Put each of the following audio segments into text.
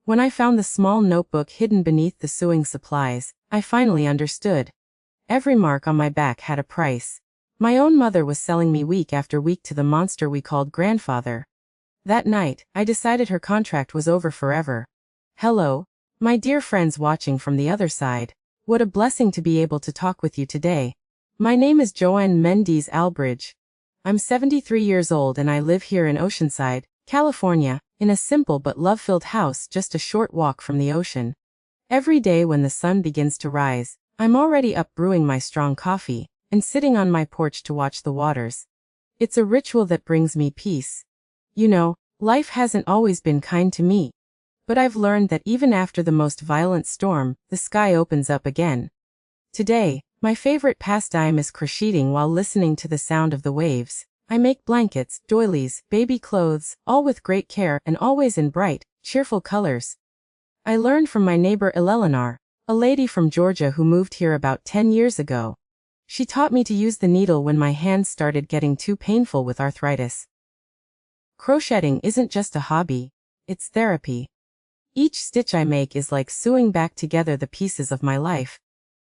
When I found the small notebook hidden beneath the sewing supplies, I finally understood. Every mark on my back had a price. My own mother was selling me week after week to the monster we called grandfather. That night, I decided her contract was over forever. Hello, my dear friends watching from the other side. What a blessing to be able to talk with you today. My name is Joanne Mendes Albridge. I'm 73 years old and I live here in Oceanside, California, in a simple but love-filled house just a short walk from the ocean. Every day when the sun begins to rise, I'm already up brewing my strong coffee and sitting on my porch to watch the waters. It's a ritual that brings me peace. You know, life hasn't always been kind to me. But I've learned that even after the most violent storm, the sky opens up again. Today, my favorite pastime is crocheting while listening to the sound of the waves. I make blankets, doilies, baby clothes, all with great care and always in bright, cheerful colors. I learned from my neighbor Eleanor, a lady from Georgia who moved here about 10 years ago. She taught me to use the needle when my hands started getting too painful with arthritis. Crocheting isn't just a hobby, it's therapy. Each stitch I make is like sewing back together the pieces of my life.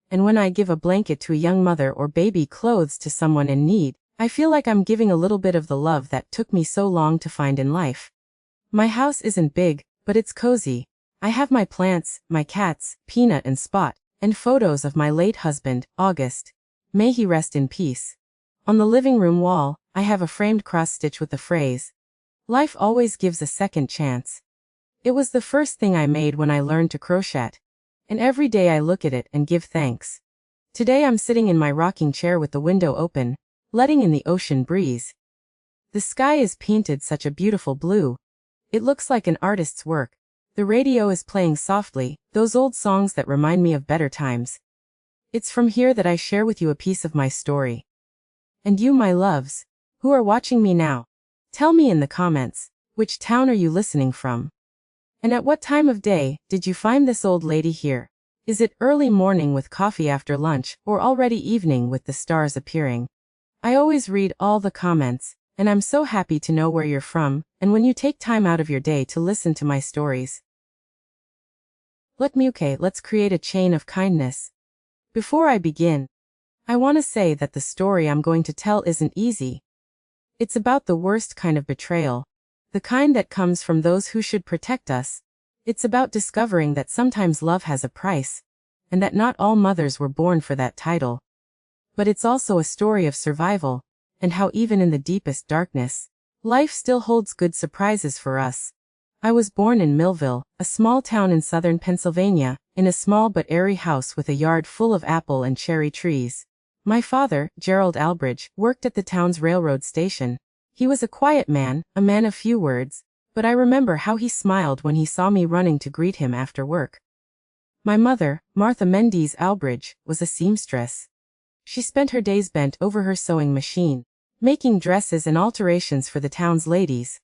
And when I give a blanket to a young mother or baby clothes to someone in need, I feel like I'm giving a little bit of the love that took me so long to find in life. My house isn't big, but it's cozy. I have my plants, my cats, Peanut and Spot, and photos of my late husband, August. May he rest in peace. On the living room wall, I have a framed cross-stitch with the phrase, "Life always gives a second chance." It was the first thing I made when I learned to crochet. And every day I look at it and give thanks. Today I'm sitting in my rocking chair with the window open, letting in the ocean breeze. The sky is painted such a beautiful blue. It looks like an artist's work. The radio is playing softly, those old songs that remind me of better times. It's from here that I share with you a piece of my story. And you, my loves, who are watching me now, tell me in the comments, which town are you listening from? And at what time of day did you find this old lady here? Is it early morning with coffee after lunch, or already evening with the stars appearing? I always read all the comments, and I'm so happy to know where you're from, and when you take time out of your day to listen to my stories. Let's create a chain of kindness. Before I begin, I want to say that the story I'm going to tell isn't easy. It's about the worst kind of betrayal. The kind that comes from those who should protect us. It's about discovering that sometimes love has a price, and that not all mothers were born for that title. But it's also a story of survival, and how even in the deepest darkness, life still holds good surprises for us. I was born in Millville, a small town in southern Pennsylvania, in a small but airy house with a yard full of apple and cherry trees. My father, Gerald Albridge, worked at the town's railroad station. He was a quiet man, a man of few words, but I remember how he smiled when he saw me running to greet him after work. My mother, Martha Mendes Albridge, was a seamstress. She spent her days bent over her sewing machine, making dresses and alterations for the town's ladies.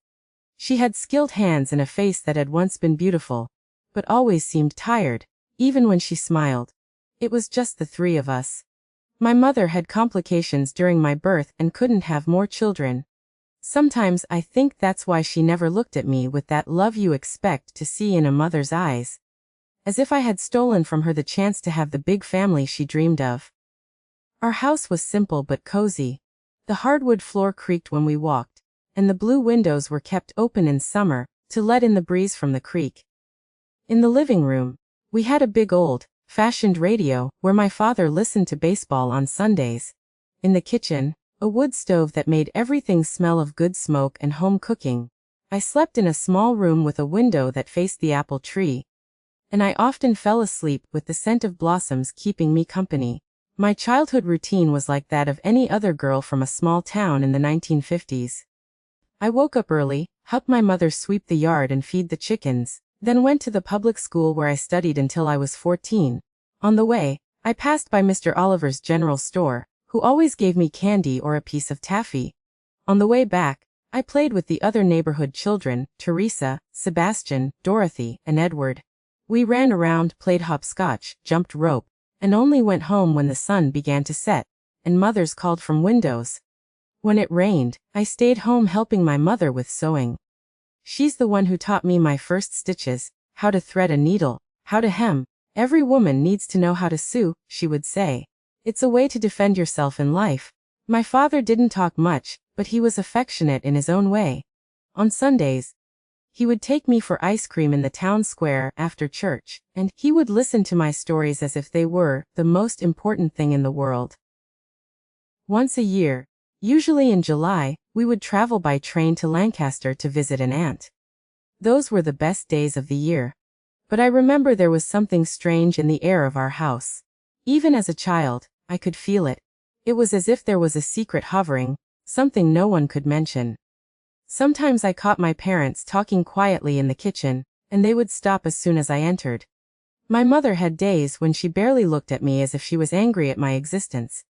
She had skilled hands and a face that had once been beautiful, but always seemed tired, even when she smiled. It was just the three of us. My mother had complications during my birth and couldn't have more children. Sometimes I think that's why she never looked at me with that love you expect to see in a mother's eyes. As if I had stolen from her the chance to have the big family she dreamed of. Our house was simple but cozy. The hardwood floor creaked when we walked, and the blue windows were kept open in summer to let in the breeze from the creek. In the living room, we had a big old-fashioned radio where my father listened to baseball on Sundays. In the kitchen, a wood stove that made everything smell of good smoke and home cooking. I slept in a small room with a window that faced the apple tree. And I often fell asleep with the scent of blossoms keeping me company. My childhood routine was like that of any other girl from a small town in the 1950s. I woke up early, helped my mother sweep the yard and feed the chickens, then went to the public school where I studied until I was 14. On the way, I passed by Mr. Oliver's general store, who always gave me candy or a piece of taffy. On the way back, I played with the other neighborhood children, Teresa, Sebastian, Dorothy, and Edward. We ran around, played hopscotch, jumped rope, and only went home when the sun began to set, and mothers called from windows. When it rained, I stayed home helping my mother with sewing. She's the one who taught me my first stitches, how to thread a needle, how to hem. Every woman needs to know how to sew, she would say. It's a way to defend yourself in life. My father didn't talk much, but he was affectionate in his own way. On Sundays, he would take me for ice cream in the town square after church, and he would listen to my stories as if they were the most important thing in the world. Once a year, usually in July, we would travel by train to Lancaster to visit an aunt. Those were the best days of the year. But I remember there was something strange in the air of our house. Even as a child, I could feel it. It was as if there was a secret hovering, something no one could mention. Sometimes I caught my parents talking quietly in the kitchen, and they would stop as soon as I entered. My mother had days when she barely looked at me as if she was angry at my existence.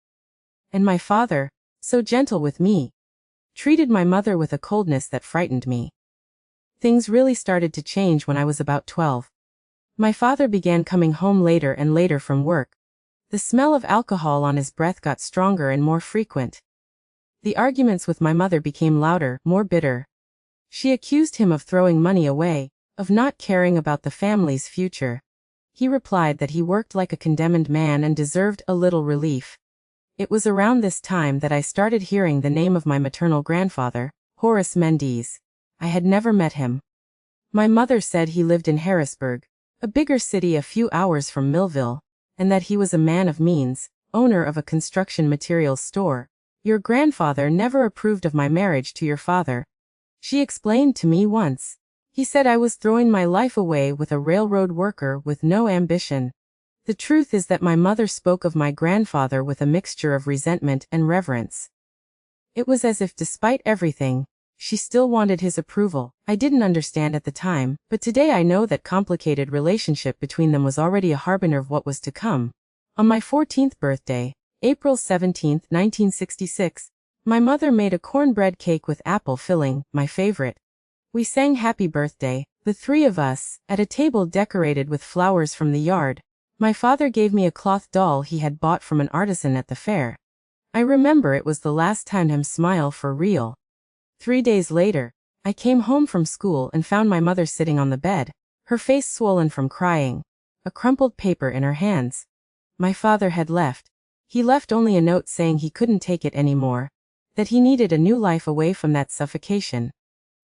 And my father, so gentle with me, treated my mother with a coldness that frightened me. Things really started to change when I was about 12. My father began coming home later and later from work. The smell of alcohol on his breath got stronger and more frequent. The arguments with my mother became louder, more bitter. She accused him of throwing money away, of not caring about the family's future. He replied that he worked like a condemned man and deserved a little relief. It was around this time that I started hearing the name of my maternal grandfather, Horace Mendes. I had never met him. My mother said he lived in Harrisburg, a bigger city a few hours from Millville, and that he was a man of means, owner of a construction materials store. Your grandfather never approved of my marriage to your father. She explained to me once. He said I was throwing my life away with a railroad worker with no ambition. The truth is that my mother spoke of my grandfather with a mixture of resentment and reverence. It was as if despite everything, she still wanted his approval. I didn't understand at the time, but today I know that complicated relationship between them was already a harbinger of what was to come. On my 14th birthday, April 17, 1966, my mother made a cornbread cake with apple filling, my favorite. We sang Happy Birthday, the three of us, at a table decorated with flowers from the yard. My father gave me a cloth doll he had bought from an artisan at the fair. I remember it was the last time him smile for real. 3 days later, I came home from school and found my mother sitting on the bed, her face swollen from crying, a crumpled paper in her hands. My father had left. He left only a note saying he couldn't take it anymore, that he needed a new life away from that suffocation.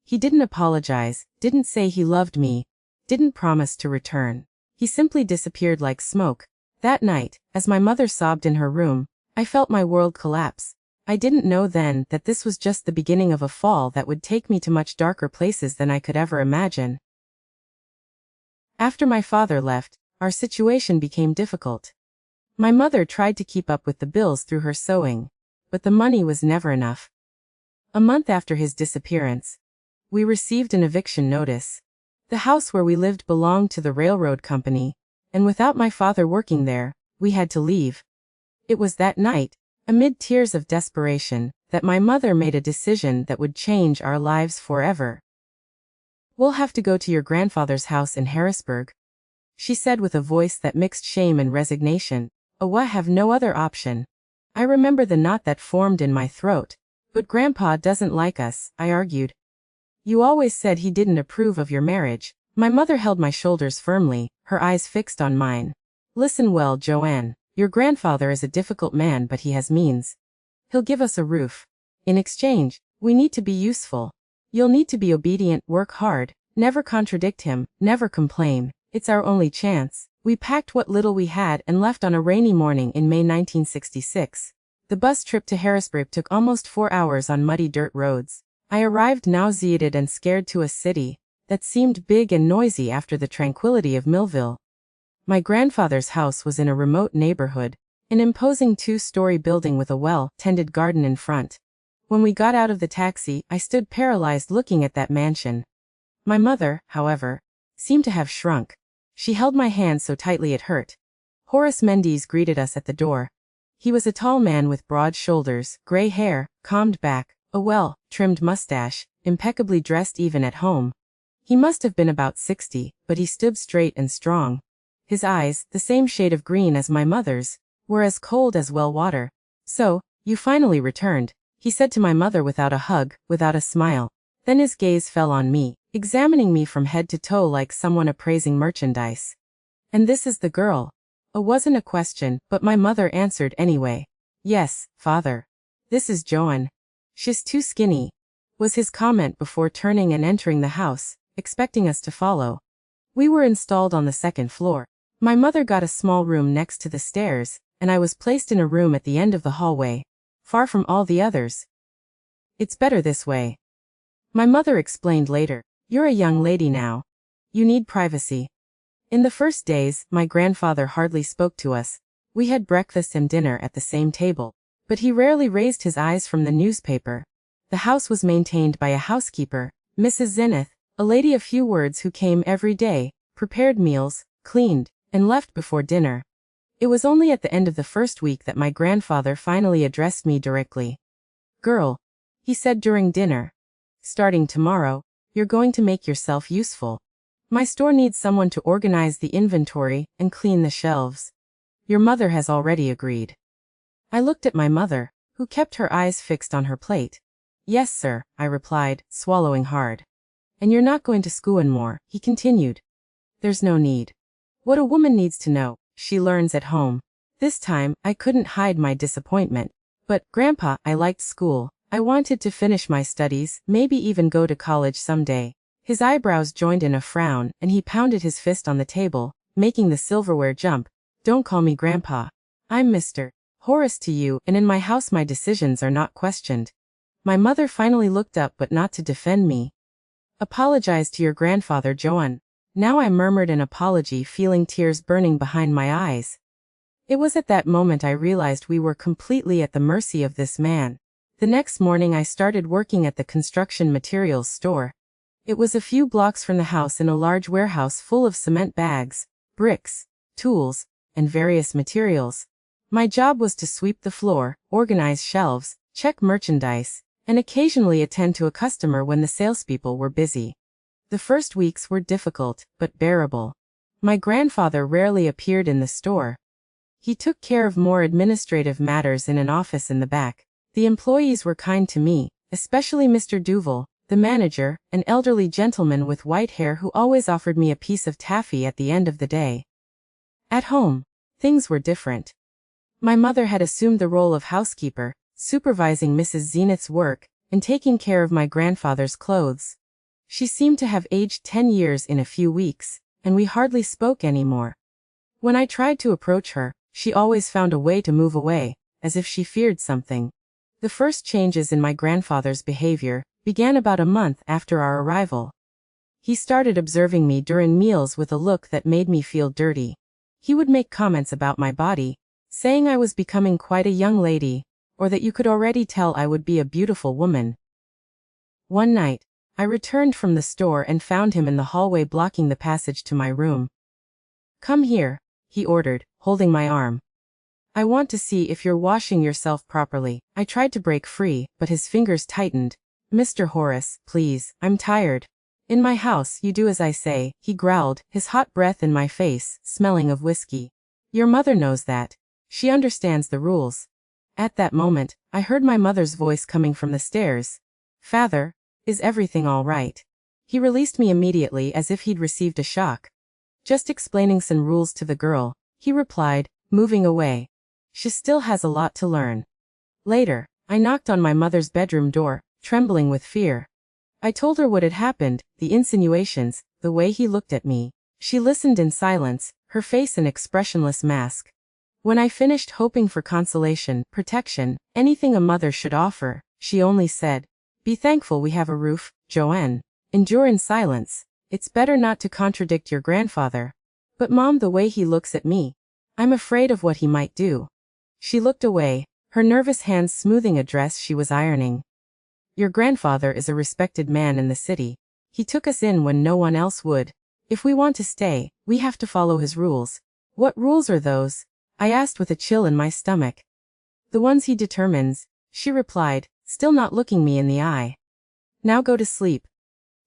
He didn't apologize, didn't say he loved me, didn't promise to return. He simply disappeared like smoke. That night, as my mother sobbed in her room, I felt my world collapse. I didn't know then that this was just the beginning of a fall that would take me to much darker places than I could ever imagine. After my father left, our situation became difficult. My mother tried to keep up with the bills through her sewing, but the money was never enough. A month after his disappearance, we received an eviction notice. The house where we lived belonged to the railroad company, and without my father working there, we had to leave. It was that night, amid tears of desperation, that my mother made a decision that would change our lives forever. "We'll have to go to your grandfather's house in Harrisburg," she said with a voice that mixed shame and resignation. "Oh, I have no other option." I remember the knot that formed in my throat. "But Grandpa doesn't like us," I argued. "You always said he didn't approve of your marriage." My mother held my shoulders firmly, her eyes fixed on mine. "Listen well, Joanne. Your grandfather is a difficult man, but he has means. He'll give us a roof. In exchange, we need to be useful. You'll need to be obedient, work hard, never contradict him, never complain. It's our only chance." We packed what little we had and left on a rainy morning in May 1966. The bus trip to Harrisburg took almost 4 hours on muddy dirt roads. I arrived nauseated and scared to a city that seemed big and noisy after the tranquility of Millville. My grandfather's house was in a remote neighborhood, an imposing 2-story building with a well-tended garden in front. When we got out of the taxi, I stood paralyzed looking at that mansion. My mother, however, seemed to have shrunk. She held my hand so tightly it hurt. Horace Mendes greeted us at the door. He was a tall man with broad shoulders, gray hair, combed back, a well-trimmed mustache, impeccably dressed even at home. He must have been about 60, but he stood straight and strong. His eyes, the same shade of green as my mother's, were as cold as well water. "So, you finally returned," he said to my mother without a hug, without a smile. Then his gaze fell on me. examining me from head to toe like someone appraising merchandise. "And this is the girl?" It wasn't a question, but my mother answered anyway. "Yes, father. This is Joan. She's too skinny," was his comment before turning and entering the house, expecting us to follow. We were installed on the second floor. My mother got a small room next to the stairs, and I was placed in a room at the end of the hallway, far from all the others. "It's better this way," my mother explained later. "You're a young lady now. You need privacy." In the first days, my grandfather hardly spoke to us. We had breakfast and dinner at the same table, but he rarely raised his eyes from the newspaper. The house was maintained by a housekeeper, Mrs. Zenith, a lady of few words who came every day, prepared meals, cleaned, and left before dinner. It was only at the end of the first week that my grandfather finally addressed me directly. "Girl," he said during dinner, "starting tomorrow, you're going to make yourself useful. My store needs someone to organize the inventory and clean the shelves. Your mother has already agreed." I looked at my mother, who kept her eyes fixed on her plate. "Yes, sir," I replied, swallowing hard. "And you're not going to school anymore," he continued. "There's no need. What a woman needs to know, she learns at home." This time, I couldn't hide my disappointment. "But, Grandpa, I liked school. I wanted to finish my studies, maybe even go to college someday." His eyebrows joined in a frown, and he pounded his fist on the table, making the silverware jump. "Don't call me Grandpa. I'm Mr. Horace to you, and in my house my decisions are not questioned." My mother finally looked up, but not to defend me. "Apologize to your grandfather, Joan." Now I murmured an apology, feeling tears burning behind my eyes. It was at that moment I realized we were completely at the mercy of this man. The next morning I started working at the construction materials store. It was a few blocks from the house in a large warehouse full of cement bags, bricks, tools, and various materials. My job was to sweep the floor, organize shelves, check merchandise, and occasionally attend to a customer when the salespeople were busy. The first weeks were difficult, but bearable. My grandfather rarely appeared in the store. He took care of more administrative matters in an office in the back. The employees were kind to me, especially Mr. Duval, the manager, an elderly gentleman with white hair who always offered me a piece of taffy at the end of the day. At home, things were different. My mother had assumed the role of housekeeper, supervising Mrs. Zenith's work, and taking care of my grandfather's clothes. She seemed to have aged 10 years in a few weeks, and we hardly spoke anymore. When I tried to approach her, she always found a way to move away, as if she feared something. The first changes in my grandfather's behavior began about a month after our arrival. He started observing me during meals with a look that made me feel dirty. He would make comments about my body, saying I was becoming quite a young lady, or that you could already tell I would be a beautiful woman. One night, I returned from the store and found him in the hallway blocking the passage to my room. "Come here," he ordered, holding my arm. "I want to see if you're washing yourself properly." I tried to break free, but his fingers tightened. "Mr. Horace, please, I'm tired." "In my house, you do as I say," he growled, his hot breath in my face, smelling of whiskey. "Your mother knows that. She understands the rules." At that moment, I heard my mother's voice coming from the stairs. "Father, is everything all right?" He released me immediately as if he'd received a shock. "Just explaining some rules to the girl," he replied, moving away. "She still has a lot to learn." Later, I knocked on my mother's bedroom door, trembling with fear. I told her what had happened, the insinuations, the way he looked at me. She listened in silence, her face an expressionless mask. When I finished hoping for consolation, protection, anything a mother should offer, she only said, "Be thankful we have a roof, Joanne. Endure in silence. It's better not to contradict your grandfather." "But Mom, the way he looks at me. I'm afraid of what he might do." She looked away, her nervous hands smoothing a dress she was ironing. "Your grandfather is a respected man in the city. He took us in when no one else would. If we want to stay, we have to follow his rules." "What rules are those?" I asked with a chill in my stomach. "The ones he determines," she replied, still not looking me in the eye. "Now go to sleep.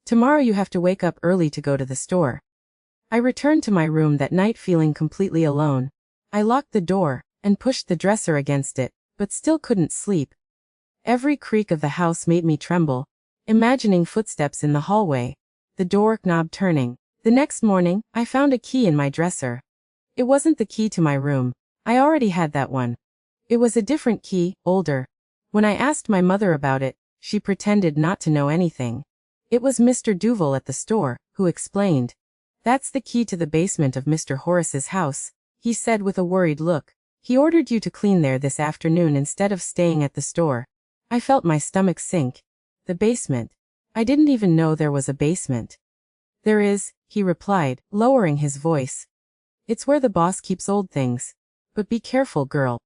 Tomorrow you have to wake up early to go to the store." I returned to my room that night feeling completely alone. I locked the door, and pushed the dresser against it, but still couldn't sleep. Every creak of the house made me tremble, imagining footsteps in the hallway. the door knob turning. The next morning, I found a key in my dresser. It wasn't the key to my room. I already had that one. It was a different key, older. When I asked my mother about it, she pretended not to know anything. It was Mr. Duval at the store, who explained. That's the key to the basement of Mr. Horace's house, he said with a worried look. He ordered you to clean there this afternoon instead of staying at the store. I felt my stomach sink. The basement. I didn't even know there was a basement. There is, he replied, lowering his voice. It's where the boss keeps old things. But be careful, girl.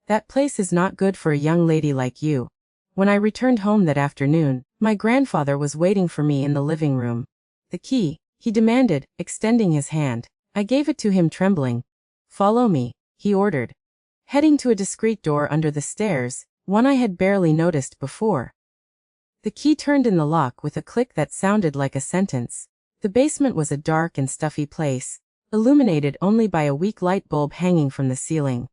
That place is not good for a young lady like you. When I returned home that afternoon, my grandfather was waiting for me in the living room. The key, he demanded, extending his hand. I gave it to him trembling. Follow me, he ordered. Heading to a discreet door under the stairs, one I had barely noticed before. The key turned in the lock with a click that sounded like a sentence. The basement was a dark and stuffy place, illuminated only by a weak light bulb hanging from the ceiling.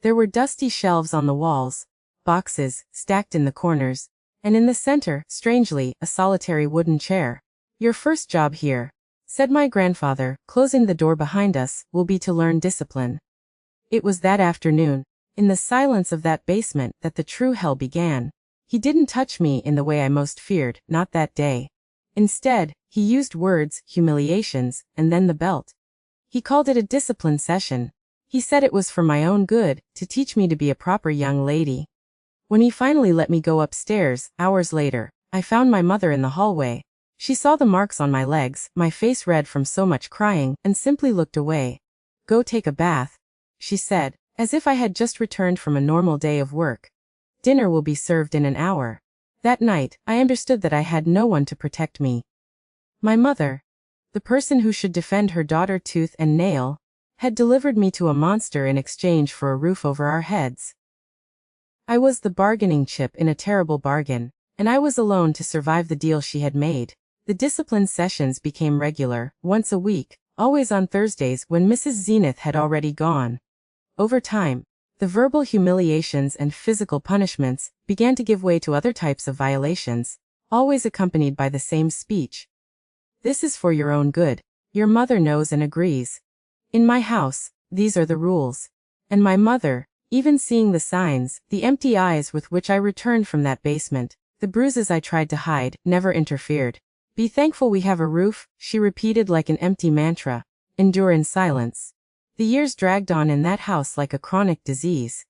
There were dusty shelves on the walls, boxes stacked in the corners, and in the center, strangely, a solitary wooden chair. Your first job here, said my grandfather, closing the door behind us, will be to learn discipline. It was that afternoon, in the silence of that basement, that the true hell began. He didn't touch me in the way I most feared, not that day. Instead, he used words, humiliations, and then the belt. He called it a discipline session. He said it was for my own good, to teach me to be a proper young lady. When he finally let me go upstairs, hours later, I found my mother in the hallway. She saw the marks on my legs, my face red from so much crying, and simply looked away. Go take a bath, she said, as if I had just returned from a normal day of work. Dinner will be served in an hour. That night, I understood that I had no one to protect me. My mother, the person who should defend her daughter tooth and nail, had delivered me to a monster in exchange for a roof over our heads. I was the bargaining chip in a terrible bargain, and I was alone to survive the deal she had made. The discipline sessions became regular, once a week, always on Thursdays when Mrs. Zenith had already gone. Over time, the verbal humiliations and physical punishments began to give way to other types of violations, always accompanied by the same speech. This is for your own good. Your mother knows and agrees. In my house, these are the rules. And my mother, even seeing the signs, the empty eyes with which I returned from that basement, the bruises I tried to hide, never interfered. Be thankful we have a roof, she repeated like an empty mantra. Endure in silence. The years dragged on in that house like a chronic disease.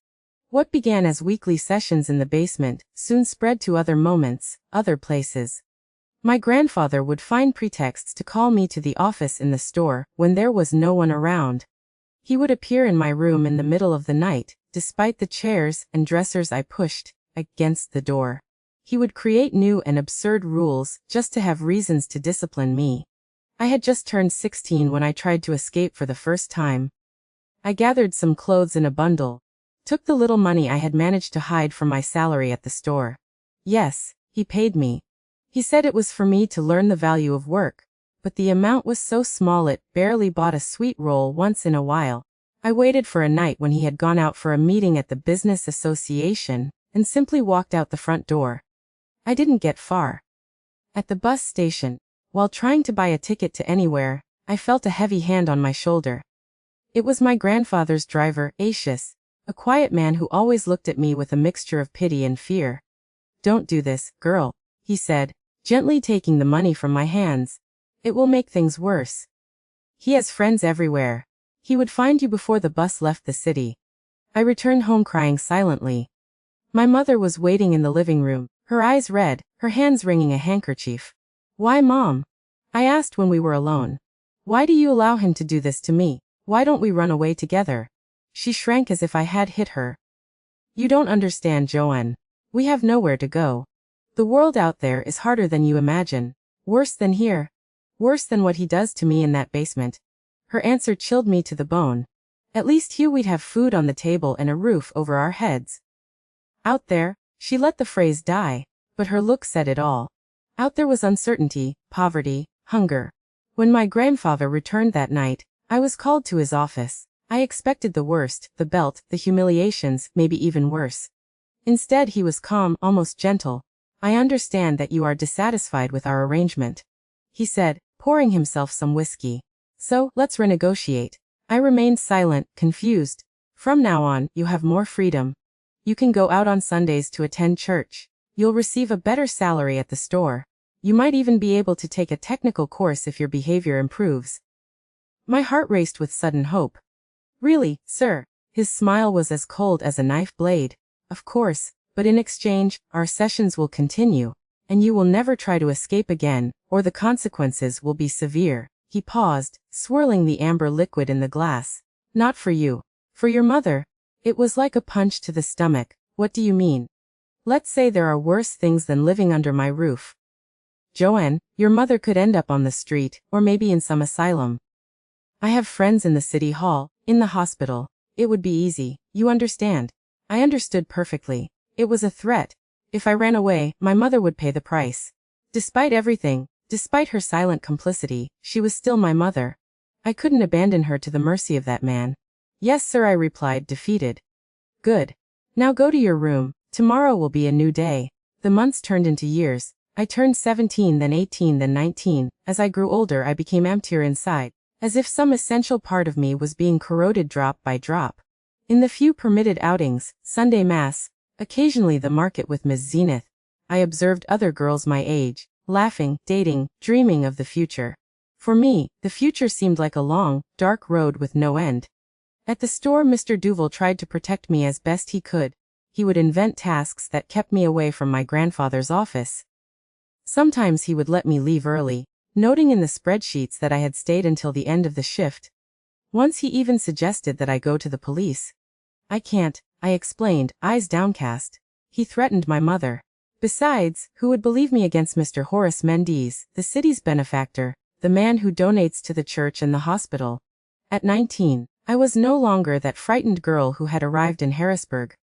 What began as weekly sessions in the basement soon spread to other moments, other places. My grandfather would find pretexts to call me to the office in the store when there was no one around. He would appear in my room in the middle of the night, despite the chairs and dressers I pushed against the door. He would create new and absurd rules just to have reasons to discipline me. I had just turned 16 when I tried to escape for the first time. I gathered some clothes in a bundle, took the little money I had managed to hide from my salary at the store. Yes, he paid me. He said it was for me to learn the value of work, but the amount was so small it barely bought a sweet roll once in a while. I waited for a night when he had gone out for a meeting at the business association, and simply walked out the front door. I didn't get far. At the bus station, while trying to buy a ticket to anywhere, I felt a heavy hand on my shoulder. It was my grandfather's driver, Acius, a quiet man who always looked at me with a mixture of pity and fear. Don't do this, girl, he said, gently taking the money from my hands. It will make things worse. He has friends everywhere. He would find you before the bus left the city. I returned home crying silently. My mother was waiting in the living room, her eyes red, her hands wringing a handkerchief. Why, Mom? I asked when we were alone. Why do you allow him to do this to me? Why don't we run away together? She shrank as if I had hit her. You don't understand, Joanne. We have nowhere to go. The world out there is harder than you imagine. Worse than here. Worse than what he does to me in that basement. Her answer chilled me to the bone. At least here we'd have food on the table and a roof over our heads. Out there, she let the phrase die, but her look said it all. Out there was uncertainty, poverty, hunger. When my grandfather returned that night, I was called to his office. I expected the worst, the belt, the humiliations, maybe even worse. Instead he was calm, almost gentle. I understand that you are dissatisfied with our arrangement. he said, pouring himself some whiskey. So, let's renegotiate. I remained silent, confused. From now on, you have more freedom. You can go out on Sundays to attend church. You'll receive a better salary at the store. You might even be able to take a technical course if your behavior improves. My heart raced with sudden hope. Really, sir? His smile was as cold as a knife blade. Of course, but in exchange, our sessions will continue, and you will never try to escape again, or the consequences will be severe. He paused, swirling the amber liquid in the glass. Not for you. For your mother. It was like a punch to the stomach. What do you mean? Let's say there are worse things than living under my roof. Joanne, your mother could end up on the street, or maybe in some asylum. I have friends in the city hall, in the hospital. It would be easy, you understand. I understood perfectly. It was a threat. If I ran away, my mother would pay the price. Despite everything, despite her silent complicity, she was still my mother. I couldn't abandon her to the mercy of that man. Yes, sir, I replied, defeated. Good. Now go to your room. Tomorrow will be a new day. The months turned into years. I turned 17, then 18, then 19. As I grew older, I became emptier inside, as if some essential part of me was being corroded drop by drop. In the few permitted outings, Sunday Mass, occasionally the market with Miss Zenith, I observed other girls my age, laughing, dating, dreaming of the future. For me, the future seemed like a long, dark road with no end. At the store, Mr. Duval tried to protect me as best he could. He would invent tasks that kept me away from my grandfather's office. Sometimes he would let me leave early, noting in the spreadsheets that I had stayed until the end of the shift. Once he even suggested that I go to the police. I can't, I explained, eyes downcast. He threatened my mother. Besides, who would believe me against Mr. Horace Mendes, the city's benefactor, the man who donates to the church and the hospital? At 19, I was no longer that frightened girl who had arrived in Harrisburg.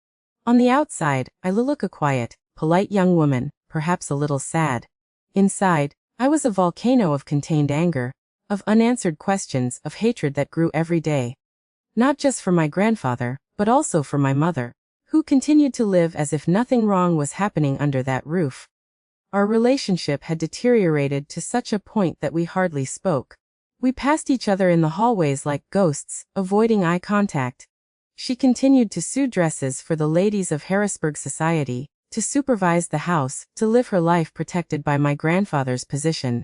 On the outside, I looked a quiet, polite young woman, perhaps a little sad. Inside, I was a volcano of contained anger, of unanswered questions, of hatred that grew every day. Not just for my grandfather, but also for my mother, who continued to live as if nothing wrong was happening under that roof. Our relationship had deteriorated to such a point that we hardly spoke. We passed each other in the hallways like ghosts, avoiding eye contact. She continued to sew dresses for the ladies of Harrisburg society, to supervise the house, to live her life protected by my grandfather's position.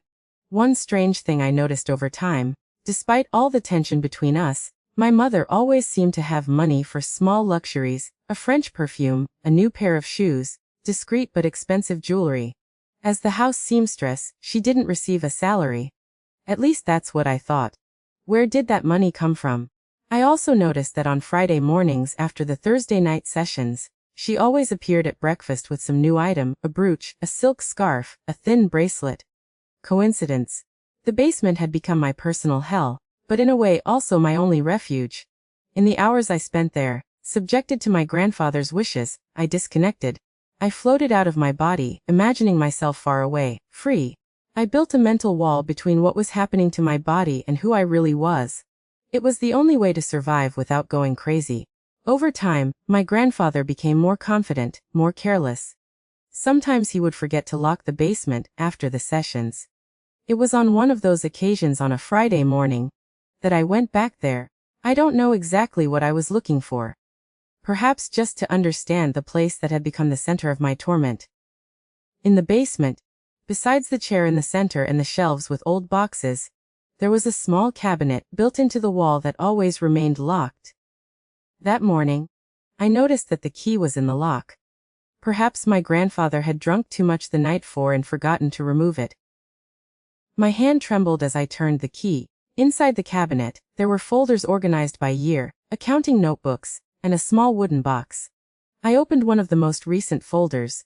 One strange thing I noticed over time, despite all the tension between us, my mother always seemed to have money for small luxuries, a French perfume, a new pair of shoes, discreet but expensive jewelry. As the house seamstress, she didn't receive a salary. At least that's what I thought. Where did that money come from? I also noticed that on Friday mornings after the Thursday night sessions, she always appeared at breakfast with some new item, a brooch, a silk scarf, a thin bracelet. Coincidence? The basement had become my personal hell, but in a way also my only refuge. In the hours I spent there, subjected to my grandfather's wishes, I disconnected. I floated out of my body, imagining myself far away, free. I built a mental wall between what was happening to my body and who I really was. It was the only way to survive without going crazy. Over time, my grandfather became more confident, more careless. Sometimes he would forget to lock the basement after the sessions. It was on one of those occasions on a Friday morning that I went back there. I don't know exactly what I was looking for. Perhaps just to understand the place that had become the center of my torment. In the basement, besides the chair in the center and the shelves with old boxes, there was a small cabinet built into the wall that always remained locked. That morning, I noticed that the key was in the lock. Perhaps my grandfather had drunk too much the night before and forgotten to remove it. My hand trembled as I turned the key. Inside the cabinet, there were folders organized by year, accounting notebooks, and a small wooden box. I opened one of the most recent folders.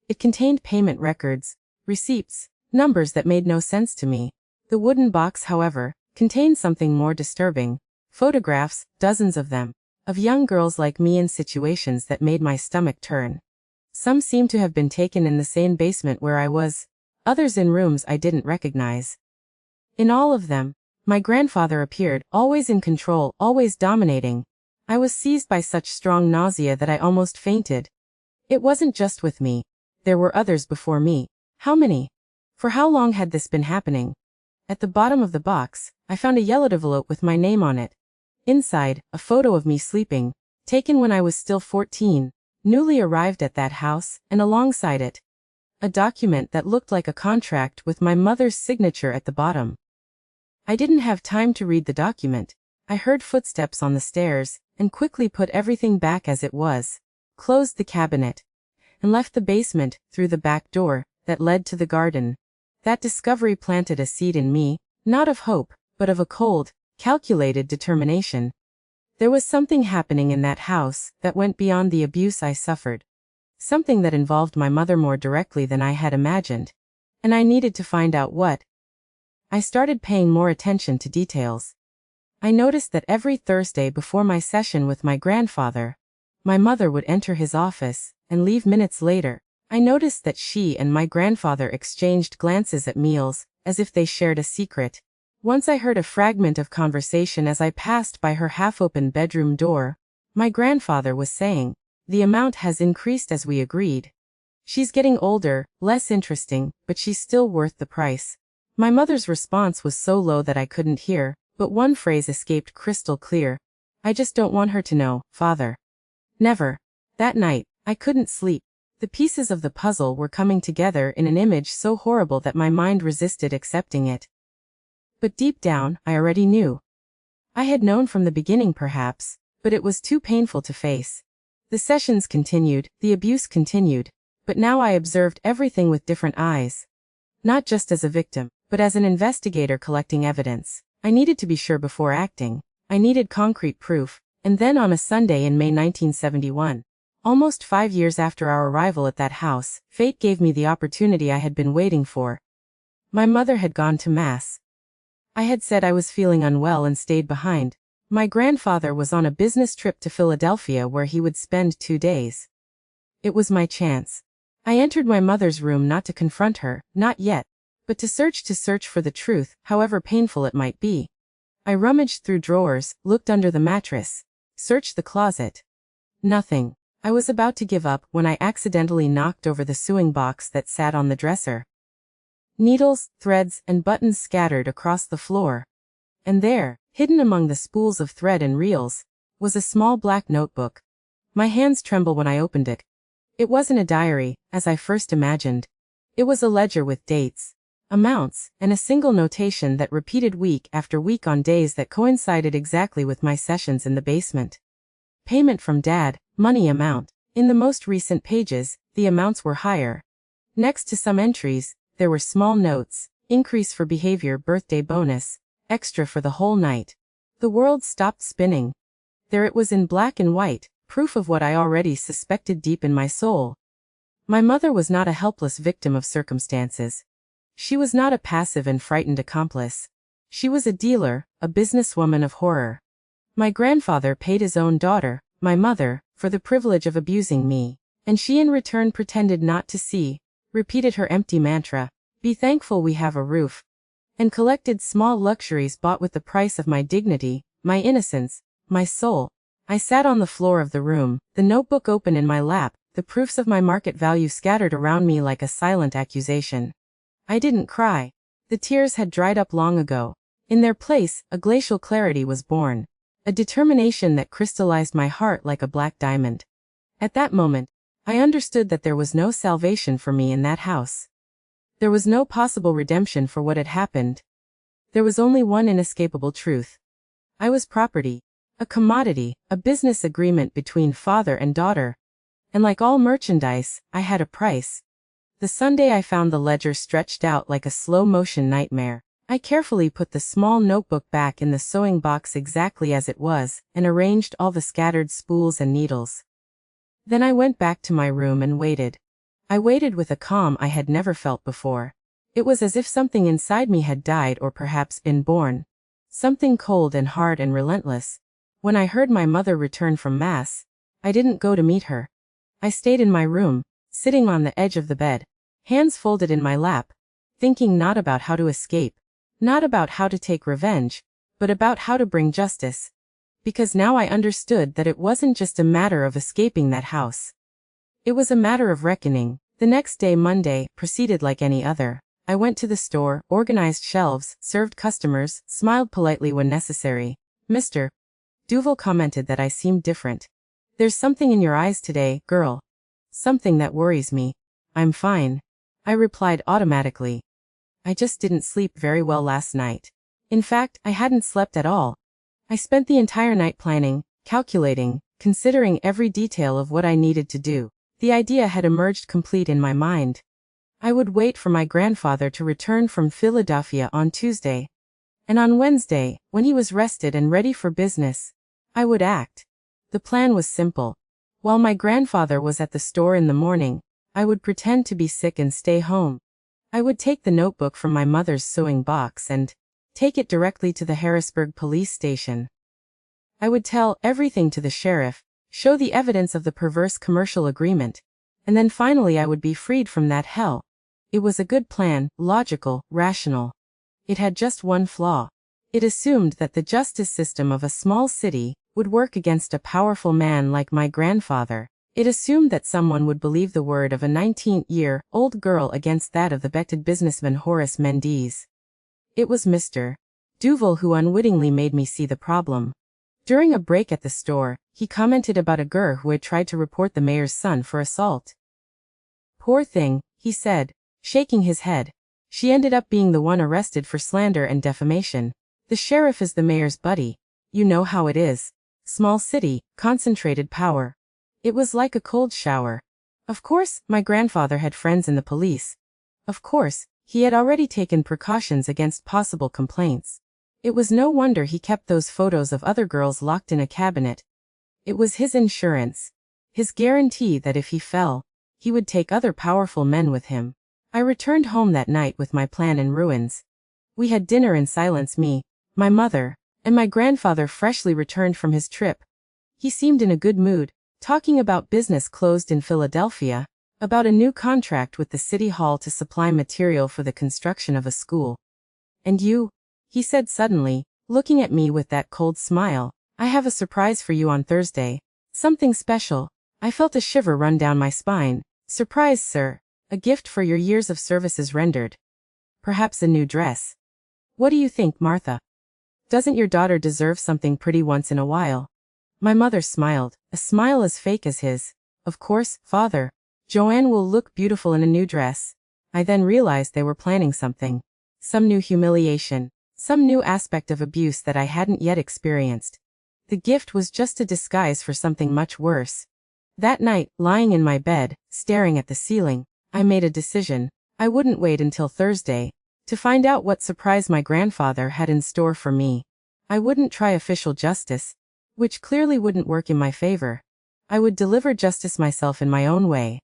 It contained payment records, receipts, numbers that made no sense to me. The wooden box, however, contained something more disturbing. Photographs, dozens of them, of young girls like me in situations that made my stomach turn. Some seemed to have been taken in the same basement where I was, others in rooms I didn't recognize. In all of them, my grandfather appeared, always in control, always dominating. I was seized by such strong nausea that I almost fainted. It wasn't just with me. There were others before me. How many? For how long had this been happening? At the bottom of the box, I found a yellowed envelope with my name on it. Inside, a photo of me sleeping, taken when I was still 14, newly arrived at that house, and alongside it, a document that looked like a contract with my mother's signature at the bottom. I didn't have time to read the document. I heard footsteps on the stairs, and quickly put everything back as it was, closed the cabinet, and left the basement through the back door that led to the garden. That discovery planted a seed in me, not of hope, but of a cold, calculated determination. There was something happening in that house that went beyond the abuse I suffered. Something that involved my mother more directly than I had imagined. And I needed to find out what. I started paying more attention to details. I noticed that every Thursday before my session with my grandfather, my mother would enter his office and leave minutes later. I noticed that she and my grandfather exchanged glances at meals, as if they shared a secret. Once I heard a fragment of conversation as I passed by her half-open bedroom door. My grandfather was saying, "The amount has increased as we agreed. She's getting older, less interesting, but she's still worth the price." My mother's response was so low that I couldn't hear, but one phrase escaped crystal clear. "I just don't want her to know, Father." Never. That night, I couldn't sleep. The pieces of the puzzle were coming together in an image so horrible that my mind resisted accepting it. But deep down, I already knew. I had known from the beginning perhaps, but it was too painful to face. The sessions continued, the abuse continued, but now I observed everything with different eyes. Not just as a victim, but as an investigator collecting evidence. I needed to be sure before acting. I needed concrete proof. And then on a Sunday in May 1971, almost 5 years after our arrival at that house, fate gave me the opportunity I had been waiting for. My mother had gone to Mass. I had said I was feeling unwell and stayed behind. My grandfather was on a business trip to Philadelphia where he would spend 2 days. It was my chance. I entered my mother's room not to confront her, not yet, but to search for the truth, however painful it might be. I rummaged through drawers, looked under the mattress, searched the closet. Nothing. I was about to give up when I accidentally knocked over the sewing box that sat on the dresser. Needles, threads, and buttons scattered across the floor. And there, hidden among the spools of thread and reels, was a small black notebook. My hands trembled when I opened it. It wasn't a diary, as I first imagined. It was a ledger with dates, amounts, and a single notation that repeated week after week on days that coincided exactly with my sessions in the basement. Payment from Dad, money amount. In the most recent pages, the amounts were higher. Next to some entries, there were small notes: increase for behavior, birthday bonus, extra for the whole night. The world stopped spinning. There it was in black and white, proof of what I already suspected deep in my soul. My mother was not a helpless victim of circumstances. She was not a passive and frightened accomplice. She was a dealer, a businesswoman of horror. My grandfather paid his own daughter, my mother, for the privilege of abusing me, and she in return pretended not to see, repeated her empty mantra, "Be thankful we have a roof," and collected small luxuries bought with the price of my dignity, my innocence, my soul. I sat on the floor of the room, the notebook open in my lap, the proofs of my market value scattered around me like a silent accusation. I didn't cry. The tears had dried up long ago. In their place, a glacial clarity was born. A determination that crystallized my heart like a black diamond. At that moment, I understood that there was no salvation for me in that house. There was no possible redemption for what had happened. There was only one inescapable truth. I was property, a commodity, a business agreement between father and daughter. And like all merchandise, I had a price. The Sunday I found the ledger stretched out like a slow-motion nightmare, I carefully put the small notebook back in the sewing box exactly as it was, and arranged all the scattered spools and needles. Then I went back to my room and waited. I waited with a calm I had never felt before. It was as if something inside me had died or perhaps been born. Something cold and hard and relentless. When I heard my mother return from Mass, I didn't go to meet her. I stayed in my room, sitting on the edge of the bed, hands folded in my lap, thinking not about how to escape, not about how to take revenge, but about how to bring justice. Because now I understood that it wasn't just a matter of escaping that house. It was a matter of reckoning. The next day, Monday, proceeded like any other. I went to the store, organized shelves, served customers, smiled politely when necessary. Mr. Duval commented that I seemed different. There's something in your eyes today, girl. Something that worries me. I'm fine. I replied automatically. I just didn't sleep very well last night. In fact, I hadn't slept at all. I spent the entire night planning, calculating, considering every detail of what I needed to do. The idea had emerged complete in my mind. I would wait for my grandfather to return from Philadelphia on Tuesday. And on Wednesday, when he was rested and ready for business, I would act. The plan was simple. While my grandfather was at the store in the morning, I would pretend to be sick and stay home. I would take the notebook from my mother's sewing box and take it directly to the Harrisburg police station. I would tell everything to the sheriff, show the evidence of the perverse commercial agreement, and then finally I would be freed from that hell. It was a good plan, logical, rational. It had just one flaw. It assumed that the justice system of a small city would work against a powerful man like my grandfather. It assumed that someone would believe the word of a 19-year-old girl against that of the bected businessman Horace Mendes. It was Mr. Duval who unwittingly made me see the problem. During a break at the store, he commented about a girl who had tried to report the mayor's son for assault. Poor thing, he said, shaking his head. She ended up being the one arrested for slander and defamation. The sheriff is the mayor's buddy. You know how it is. Small city, concentrated power. It was like a cold shower. Of course, my grandfather had friends in the police. Of course, he had already taken precautions against possible complaints. It was no wonder he kept those photos of other girls locked in a cabinet. It was his insurance. His guarantee that if he fell, he would take other powerful men with him. I returned home that night with my plan in ruins. We had dinner in silence, me, my mother, and my grandfather freshly returned from his trip. He seemed in a good mood, talking about business closed in Philadelphia, about a new contract with the city hall to supply material for the construction of a school. And you? He said suddenly, looking at me with that cold smile. I have a surprise for you on Thursday. Something special. I felt a shiver run down my spine. Surprise, sir. A gift for your years of services rendered. Perhaps a new dress. What do you think, Martha? Doesn't your daughter deserve something pretty once in a while? My mother smiled, a smile as fake as his. Of course, father. Joanne will look beautiful in a new dress. I then realized they were planning something. Some new humiliation. Some new aspect of abuse that I hadn't yet experienced. The gift was just a disguise for something much worse. That night, lying in my bed, staring at the ceiling, I made a decision. I wouldn't wait until Thursday to find out what surprise my grandfather had in store for me. I wouldn't try official justice, which clearly wouldn't work in my favor. I would deliver justice myself in my own way.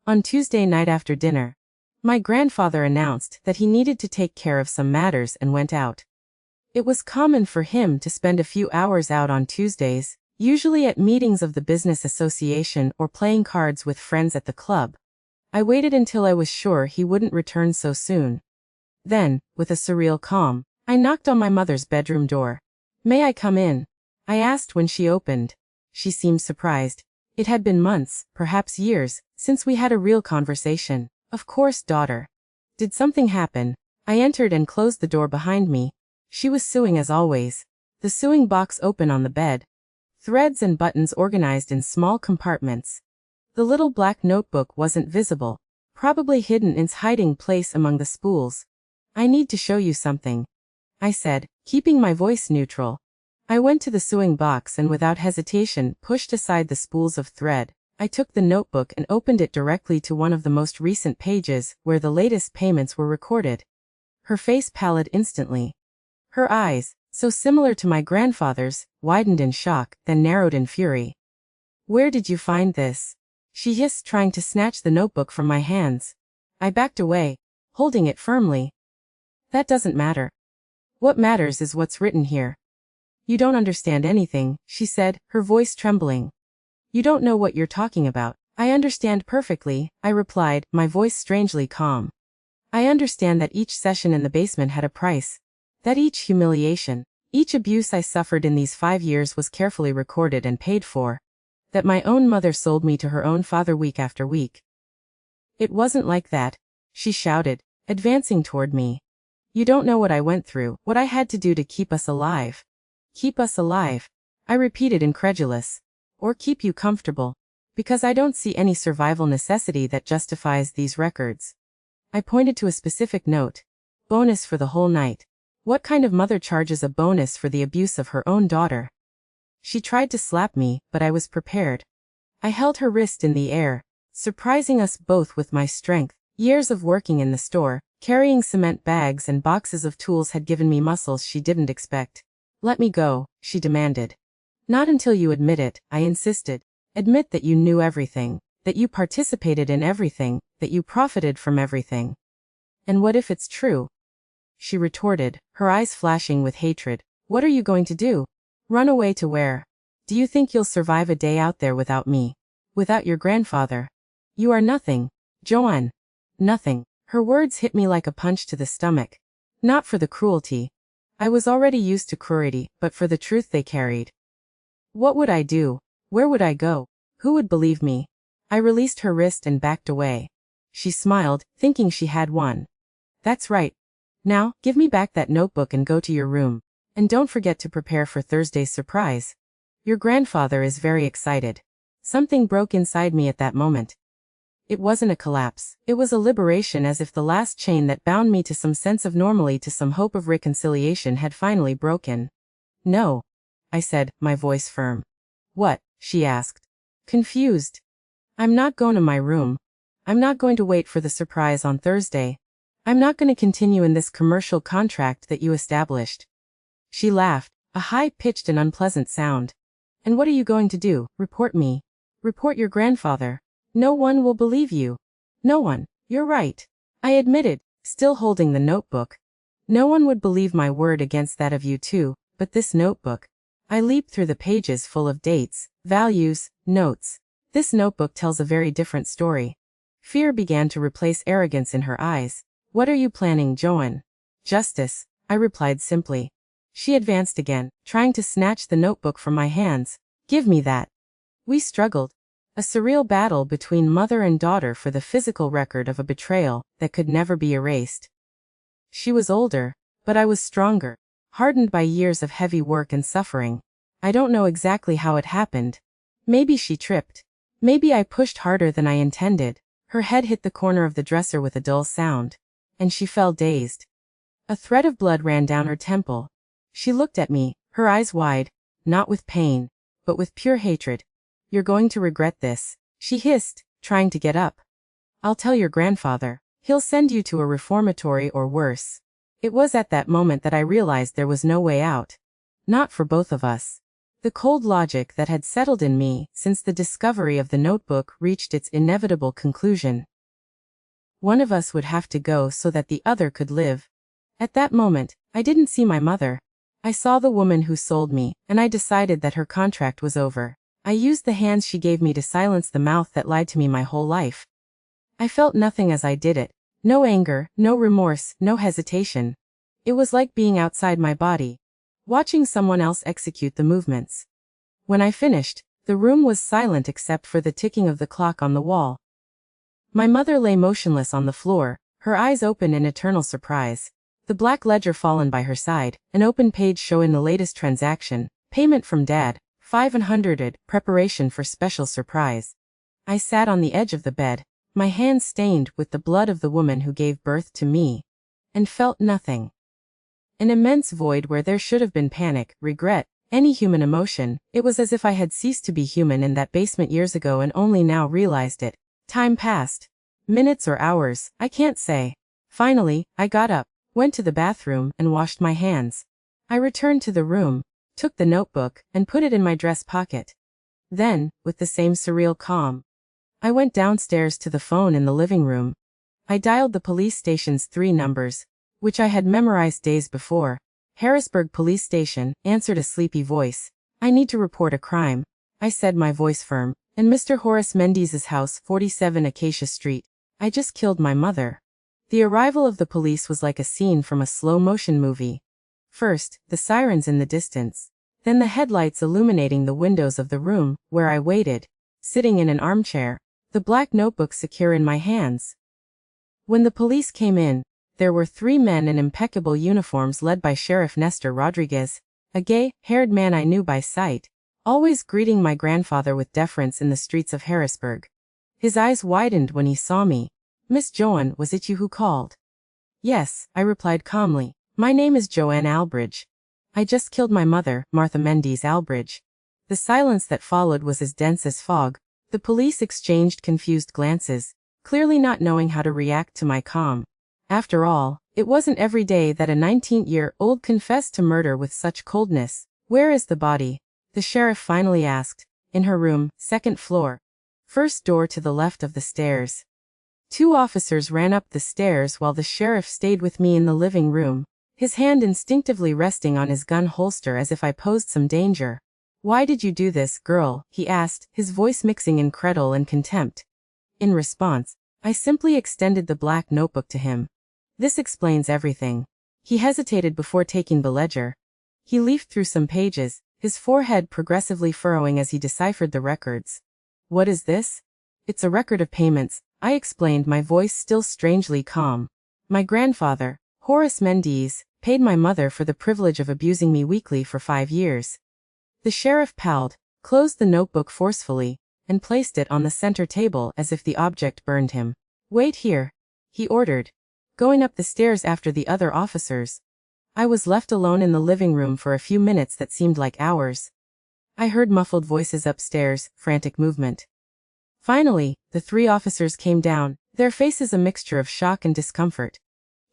On Tuesday night after dinner, my grandfather announced that he needed to take care of some matters and went out. It was common for him to spend a few hours out on Tuesdays, usually at meetings of the business association or playing cards with friends at the club. I waited until I was sure he wouldn't return so soon. Then, with a surreal calm, I knocked on my mother's bedroom door. May I come in? I asked when she opened. She seemed surprised. It had been months, perhaps years, since we had a real conversation. Of course, daughter. Did something happen? I entered and closed the door behind me. She was sewing as always. The sewing box open on the bed. Threads and buttons organized in small compartments. The little black notebook wasn't visible, probably hidden in its hiding place among the spools. I need to show you something, I said, keeping my voice neutral. I went to the sewing box and without hesitation pushed aside the spools of thread. I took the notebook and opened it directly to one of the most recent pages where the latest payments were recorded. Her face pallid instantly. Her eyes, so similar to my grandfather's, widened in shock, then narrowed in fury. Where did you find this? She hissed, trying to snatch the notebook from my hands. I backed away, holding it firmly. That doesn't matter. What matters is what's written here. You don't understand anything, she said, her voice trembling. You don't know what you're talking about. I understand perfectly, I replied, my voice strangely calm. I understand that each session in the basement had a price. That each humiliation, each abuse I suffered in these 5 years was carefully recorded and paid for. That my own mother sold me to her own father week after week. It wasn't like that, she shouted, advancing toward me. You don't know what I went through, what I had to do to keep us alive. Keep us alive, I repeated incredulous. Or keep you comfortable. Because I don't see any survival necessity that justifies these records. I pointed to a specific note. Bonus for the whole night. What kind of mother charges a bonus for the abuse of her own daughter? She tried to slap me, but I was prepared. I held her wrist in the air, surprising us both with my strength. Years of working in the store, carrying cement bags and boxes of tools had given me muscles she didn't expect. Let me go, she demanded. Not until you admit it, I insisted. Admit that you knew everything, that you participated in everything, that you profited from everything. And what if it's true? She retorted, her eyes flashing with hatred. What are you going to do? Run away to where? Do you think you'll survive a day out there without me? Without your grandfather? You are nothing, Joanne. Nothing. Her words hit me like a punch to the stomach. Not for the cruelty. I was already used to cruelty, but for the truth they carried. What would I do? Where would I go? Who would believe me? I released her wrist and backed away. She smiled, thinking she had won. That's right. Now, give me back that notebook and go to your room. And don't forget to prepare for Thursday's surprise. Your grandfather is very excited. Something broke inside me at that moment. It wasn't a collapse. It was a liberation, as if the last chain that bound me to some sense of normality, to some hope of reconciliation, had finally broken. No, I said, my voice firm. What? She asked. Confused. I'm not going to my room. I'm not going to wait for the surprise on Thursday. I'm not going to continue in this commercial contract that you established. She laughed, a high-pitched and unpleasant sound. And what are you going to do? Report me? Report your grandfather? No one will believe you. No one. You're right. I admitted, still holding the notebook. No one would believe my word against that of you too, but this notebook. I leaped through the pages full of dates, values, notes. This notebook tells a very different story. Fear began to replace arrogance in her eyes. What are you planning, Joanne? Justice, I replied simply. She advanced again, trying to snatch the notebook from my hands. Give me that. We struggled. A surreal battle between mother and daughter for the physical record of a betrayal that could never be erased. She was older, but I was stronger, hardened by years of heavy work and suffering. I don't know exactly how it happened. Maybe she tripped. Maybe I pushed harder than I intended. Her head hit the corner of the dresser with a dull sound, and she fell dazed. A thread of blood ran down her temple. She looked at me, her eyes wide, not with pain, but with pure hatred. You're going to regret this, she hissed, trying to get up. I'll tell your grandfather. He'll send you to a reformatory or worse. It was at that moment that I realized there was no way out. Not for both of us. The cold logic that had settled in me since the discovery of the notebook reached its inevitable conclusion. One of us would have to go so that the other could live. At that moment, I didn't see my mother. I saw the woman who sold me, and I decided that her contract was over. I used the hands she gave me to silence the mouth that lied to me my whole life. I felt nothing as I did it. No anger, no remorse, no hesitation. It was like being outside my body, watching someone else execute the movements. When I finished, the room was silent except for the ticking of the clock on the wall. My mother lay motionless on the floor, her eyes open in eternal surprise. The black ledger fallen by her side, an open page showing the latest transaction, payment from Dad, 500, preparation for special surprise. I sat on the edge of the bed, my hands stained with the blood of the woman who gave birth to me, and felt nothing. An immense void where there should have been panic, regret, any human emotion. It was as if I had ceased to be human in that basement years ago and only now realized it. Time passed. Minutes or hours, I can't say. Finally, I got up, went to the bathroom, and washed my hands. I returned to the room, took the notebook, and put it in my dress pocket. Then, with the same surreal calm, I went downstairs to the phone in the living room. I dialed the police station's 3 numbers, which I had memorized days before. Harrisburg Police Station, answered a sleepy voice. I need to report a crime, I said, my voice firm. In Mr. Horace Mendez's house, 47 Acacia Street. I just killed my mother. The arrival of the police was like a scene from a slow-motion movie. First, the sirens in the distance. Then the headlights illuminating the windows of the room, where I waited, sitting in an armchair, the black notebook secure in my hands. When the police came in, There were 3 men in impeccable uniforms led by Sheriff Nestor Rodriguez, a gay-haired man I knew by sight, always greeting my grandfather with deference in the streets of Harrisburg. His eyes widened when he saw me. "Miss Joan, was it you who called?" "Yes," I replied calmly. "My name is Joanne Albridge. I just killed my mother, Martha Mendes Albridge." The silence that followed was as dense as fog. The police exchanged confused glances, clearly not knowing how to react to my calm. After all, it wasn't every day that a 19-year-old confessed to murder with such coldness. "Where is the body?" the sheriff finally asked. "In her room, 2nd floor. First door to the left of the stairs." 2 officers ran up the stairs while the sheriff stayed with me in the living room, his hand instinctively resting on his gun holster as if I posed some danger. "Why did you do this, girl?" he asked, his voice mixing incredulity and contempt. In response, I simply extended the black notebook to him. "This explains everything." He hesitated before taking the ledger. He leafed through some pages, his forehead progressively furrowing as he deciphered the records. "What is this?" "It's a record of payments," I explained, my voice still strangely calm. "My grandfather, Horace Mendes, paid my mother for the privilege of abusing me weekly for 5 years. The sheriff powled, closed the notebook forcefully, and placed it on the center table as if the object burned him. "Wait here," he ordered, going up the stairs after the other officers. I was left alone in the living room for a few minutes that seemed like hours. I heard muffled voices upstairs, frantic movement. Finally, the 3 officers came down, their faces a mixture of shock and discomfort.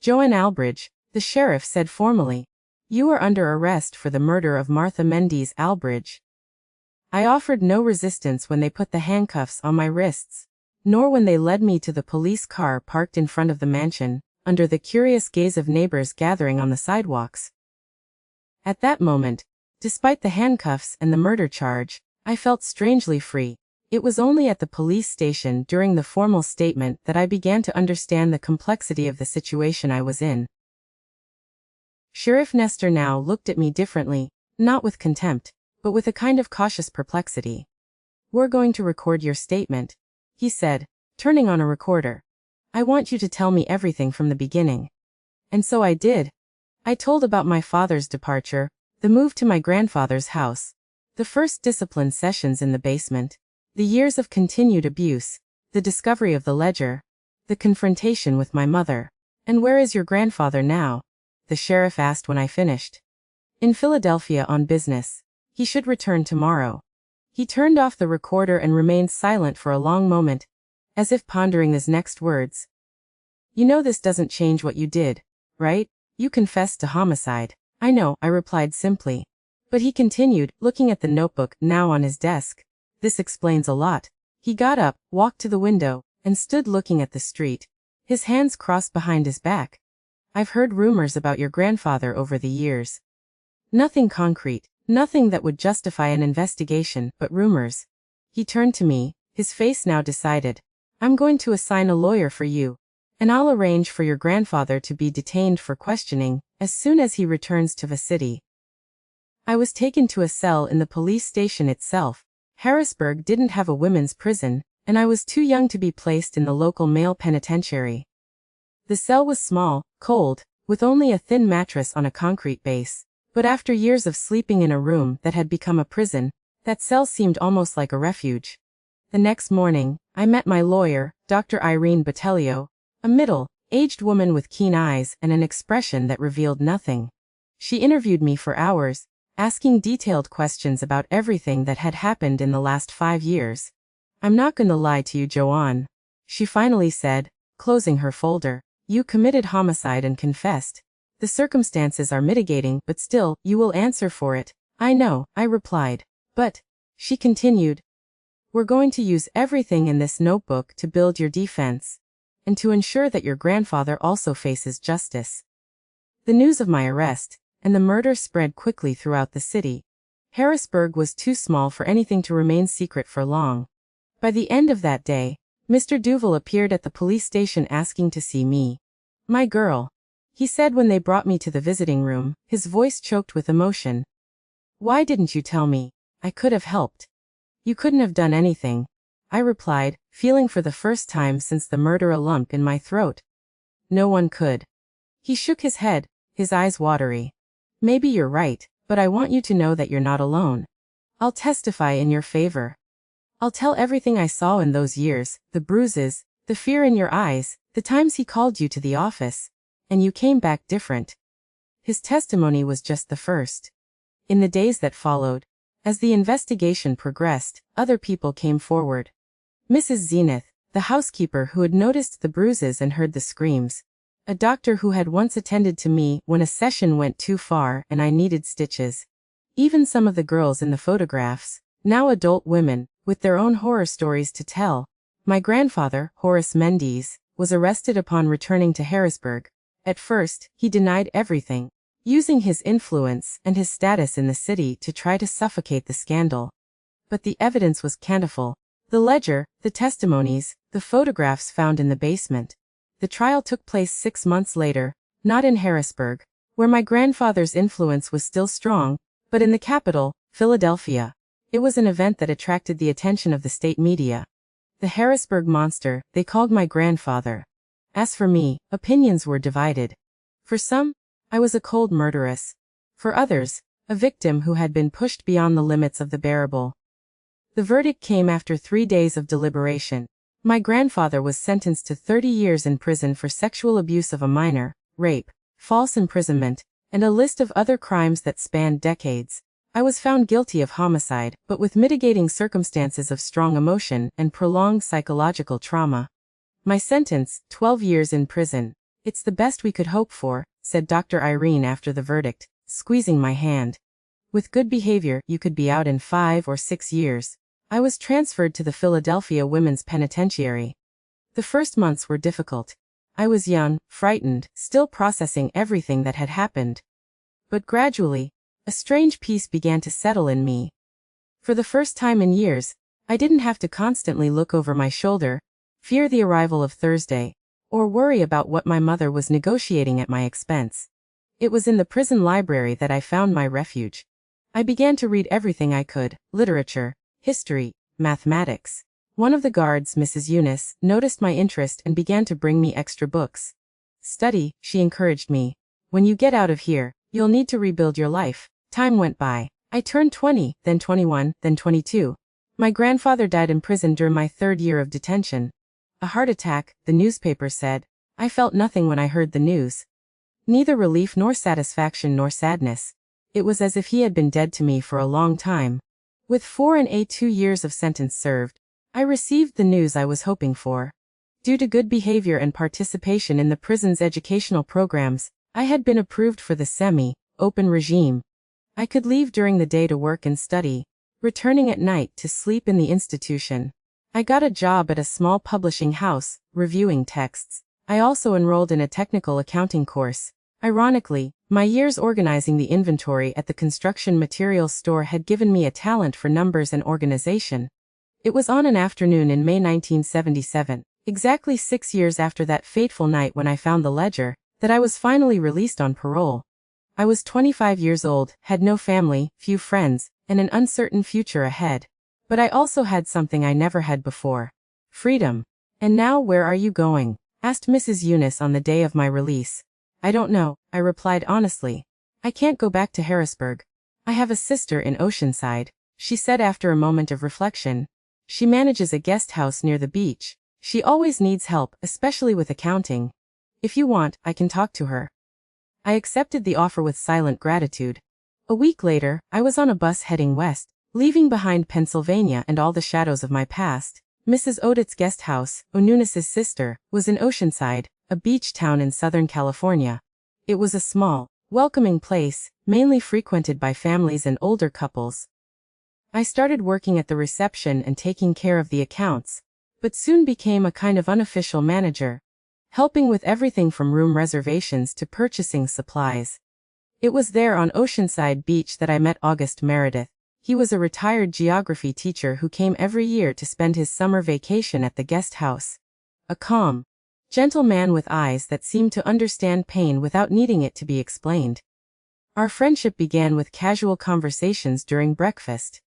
"Joanne Albridge," the sheriff said formally, "you are under arrest for the murder of Martha Mendes Albridge." I offered no resistance when they put the handcuffs on my wrists, nor when they led me to the police car parked in front of the mansion, under the curious gaze of neighbors gathering on the sidewalks. At that moment, despite the handcuffs and the murder charge, I felt strangely free. It was only at the police station during the formal statement that I began to understand the complexity of the situation I was in. Sheriff Nestor now looked at me differently, not with contempt, but with a kind of cautious perplexity. "We're going to record your statement," he said, turning on a recorder. "I want you to tell me everything from the beginning." And so I did. I told about my father's departure, the move to my grandfather's house, the first discipline sessions in the basement, the years of continued abuse, the discovery of the ledger, the confrontation with my mother. "And where is your grandfather now?" the sheriff asked when I finished. "In Philadelphia on business. He should return tomorrow." He turned off the recorder and remained silent for a long moment, as if pondering his next words. "You know this doesn't change what you did, right? You confessed to homicide." "I know," I replied simply. But he continued, looking at the notebook now on his desk. "This explains a lot." He got up, walked to the window, and stood looking at the street, his hands crossed behind his back. "I've heard rumors about your grandfather over the years. Nothing concrete, nothing that would justify an investigation, but rumors." He turned to me, his face now decided. "I'm going to assign a lawyer for you, and I'll arrange for your grandfather to be detained for questioning as soon as he returns to the city." I was taken to a cell in the police station itself. Harrisburg didn't have a women's prison, and I was too young to be placed in the local male penitentiary. The cell was small, cold, with only a thin mattress on a concrete base. But after years of sleeping in a room that had become a prison, that cell seemed almost like a refuge. The next morning, I met my lawyer, Dr. Irene Botelho, a middle-aged woman with keen eyes and an expression that revealed nothing. She interviewed me for hours, asking detailed questions about everything that had happened in the last 5 years. "I'm not going to lie to you, Joanne," she finally said, closing her folder. "You committed homicide and confessed. The circumstances are mitigating, but still, you will answer for it." "I know," I replied. "But," she continued, "we're going to use everything in this notebook to build your defense, and to ensure that your grandfather also faces justice." The news of my arrest and the murder spread quickly throughout the city. Harrisburg was too small for anything to remain secret for long. By the end of that day, Mr. Duval appeared at the police station asking to see me. "My girl," he said when they brought me to the visiting room, his voice choked with emotion. "Why didn't you tell me? I could have helped." "You couldn't have done anything," I replied, feeling for the first time since the murder a lump in my throat. "No one could." He shook his head, his eyes watery. Maybe you're right, but I want you to know that you're not alone. I'll testify in your favor. I'll tell everything I saw in those years, the bruises, the fear in your eyes, the times he called you to the office. And you came back different. His testimony was just the first. In the days that followed, as the investigation progressed, other people came forward. Mrs. Zenith, the housekeeper who had noticed the bruises and heard the screams. A doctor who had once attended to me when a session went too far and I needed stitches. Even some of the girls in the photographs, now adult women, with their own horror stories to tell. My grandfather, Horace Mendes, was arrested upon returning to Harrisburg. At first, he denied everything, using his influence and his status in the city to try to suffocate the scandal. But the evidence was plentiful. The ledger, the testimonies, the photographs found in the basement. The trial took place 6 months later, not in Harrisburg, where my grandfather's influence was still strong, but in the capital, Philadelphia. It was an event that attracted the attention of the state media. The Harrisburg Monster, they called my grandfather. As for me, opinions were divided. For some, I was a cold murderess. For others, a victim who had been pushed beyond the limits of the bearable. The verdict came after 3 days of deliberation. My grandfather was sentenced to 30 years in prison for sexual abuse of a minor, rape, false imprisonment, and a list of other crimes that spanned decades. I was found guilty of homicide, but with mitigating circumstances of strong emotion and prolonged psychological trauma. My sentence, 12 years in prison. It's the best we could hope for, said Dr. Irene after the verdict, squeezing my hand. With good behavior, you could be out in 5 or 6 years. I was transferred to the Philadelphia Women's Penitentiary. The first months were difficult. I was young, frightened, still processing everything that had happened. But gradually, a strange peace began to settle in me. For the first time in years, I didn't have to constantly look over my shoulder, fear the arrival of Thursday, or worry about what my mother was negotiating at my expense. It was in the prison library that I found my refuge. I began to read everything I could: literature, history, mathematics. One of the guards, Mrs. Eunice, noticed my interest and began to bring me extra books. Study, she encouraged me. When you get out of here, you'll need to rebuild your life. Time went by. I turned 20, then 21, then 22. My grandfather died in prison during my 3rd year of detention. A heart attack, the newspaper said. I felt nothing when I heard the news. Neither relief nor satisfaction nor sadness. It was as if he had been dead to me for a long time. With 4 and 2 years of sentence served, I received the news I was hoping for. Due to good behavior and participation in the prison's educational programs, I had been approved for the semi-open regime. I could leave during the day to work and study, returning at night to sleep in the institution. I got a job at a small publishing house, reviewing texts. I also enrolled in a technical accounting course. Ironically, my years organizing the inventory at the construction materials store had given me a talent for numbers and organization. It was on an afternoon in May 1977, exactly 6 years after that fateful night when I found the ledger, that I was finally released on parole. I was 25 years old, had no family, few friends, and an uncertain future ahead. But I also had something I never had before: freedom. And now where are you going? Asked Mrs. Eunice on the day of my release. I don't know, I replied honestly. I can't go back to Harrisburg. I have a sister in Oceanside, she said after a moment of reflection. She manages a guest house near the beach. She always needs help, especially with accounting. If you want, I can talk to her. I accepted the offer with silent gratitude. A week later, I was on a bus heading west, leaving behind Pennsylvania and all the shadows of my past. Mrs. Odet's guest house, Onunis's sister, was in Oceanside, a beach town in Southern California. It was a small, welcoming place, mainly frequented by families and older couples. I started working at the reception and taking care of the accounts, but soon became a kind of unofficial manager, helping with everything from room reservations to purchasing supplies. It was there on Oceanside Beach that I met August Meredith. He was a retired geography teacher who came every year to spend his summer vacation at the guest house. A calm, gentle man with eyes that seemed to understand pain without needing it to be explained. Our friendship began with casual conversations during breakfast.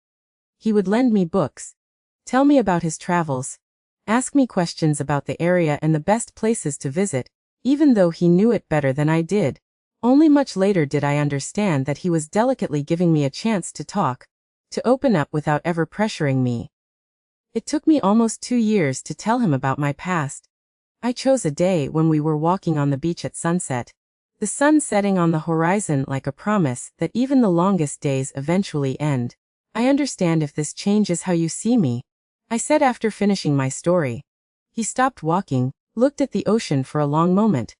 He would lend me books, tell me about his travels, ask me questions about the area and the best places to visit, even though he knew it better than I did. Only much later did I understand that he was delicately giving me a chance to talk, to open up without ever pressuring me. It took me almost 2 years to tell him about my past. I chose a day when we were walking on the beach at sunset, the sun setting on the horizon like a promise that even the longest days eventually end. I understand if this changes how you see me, I said after finishing my story. He stopped walking, looked at the ocean for a long moment,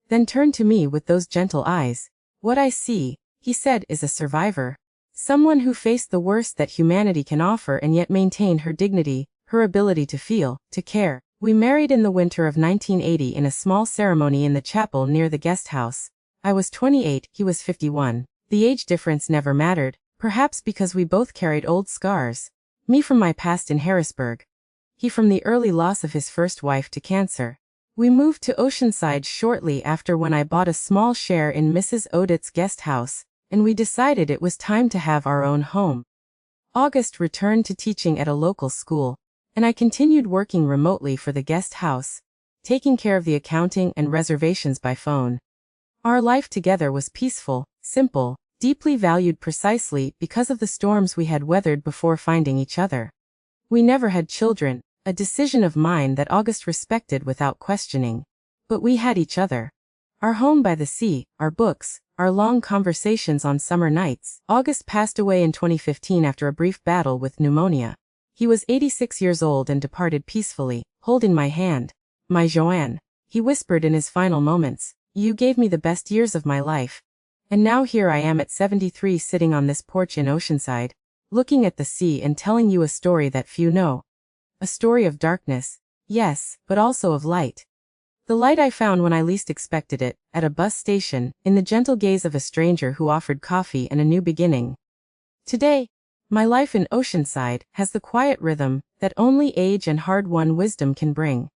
then turned to me with those gentle eyes. What I see, he said, is a survivor. Someone who faced the worst that humanity can offer and yet maintained her dignity, her ability to feel, to care. We married in the winter of 1980 in a small ceremony in the chapel near the guest house. I was 28, he was 51. The age difference never mattered, perhaps because we both carried old scars. Me from my past in Harrisburg. He from the early loss of his first wife to cancer. We moved to Oceanside shortly after when I bought a small share in Mrs. Odet's guest house, and we decided it was time to have our own home. August returned to teaching at a local school, and I continued working remotely for the guest house, taking care of the accounting and reservations by phone. Our life together was peaceful, simple, deeply valued precisely because of the storms we had weathered before finding each other. We never had children, a decision of mine that August respected without questioning. But we had each other. Our home by the sea, our books, our long conversations on summer nights. August passed away in 2015 after a brief battle with pneumonia. He was 86 years old and departed peacefully, holding my hand. My Joanne, he whispered in his final moments, you gave me the best years of my life. And now here I am at 73 sitting on this porch in Oceanside, looking at the sea and telling you a story that few know. A story of darkness, yes, but also of light. The light I found when I least expected it, at a bus station, in the gentle gaze of a stranger who offered coffee and a new beginning. Today, my life in Oceanside has the quiet rhythm that only age and hard-won wisdom can bring.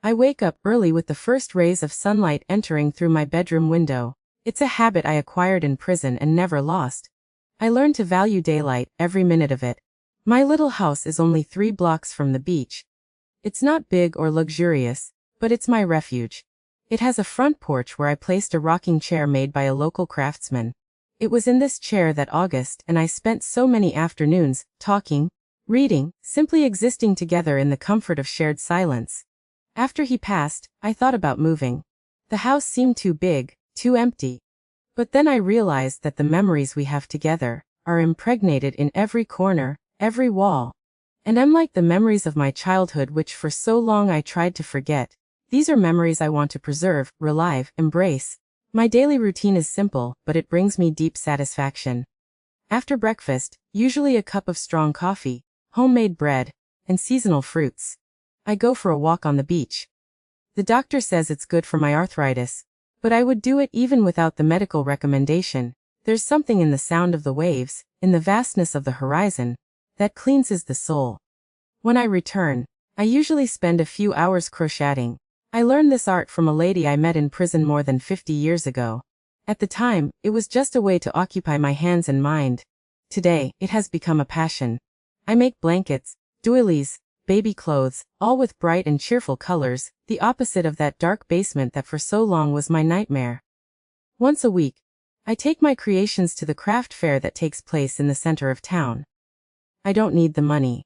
I wake up early with the first rays of sunlight entering through my bedroom window. It's a habit I acquired in prison and never lost. I learned to value daylight, every minute of it. My little house is only 3 blocks from the beach. It's not big or luxurious, but it's my refuge. It has a front porch where I placed a rocking chair made by a local craftsman. It was in this chair that August and I spent so many afternoons, talking, reading, simply existing together in the comfort of shared silence. After he passed, I thought about moving. The house seemed too big, too empty. But then I realized that the memories we have together are impregnated in every corner, every wall. And unlike the memories of my childhood which for so long I tried to forget, these are memories I want to preserve, relive, embrace. My daily routine is simple, but it brings me deep satisfaction. After breakfast, usually a cup of strong coffee, homemade bread, and seasonal fruits. I go for a walk on the beach. The doctor says it's good for my arthritis, but I would do it even without the medical recommendation. There's something in the sound of the waves, in the vastness of the horizon, that cleanses the soul. When I return, I usually spend a few hours crocheting. I learned this art from a lady I met in prison more than 50 years ago. At the time, it was just a way to occupy my hands and mind. Today, it has become a passion. I make blankets, doilies, baby clothes, all with bright and cheerful colors, the opposite of that dark basement that for so long was my nightmare. Once a week, I take my creations to the craft fair that takes place in the center of town. I don't need the money.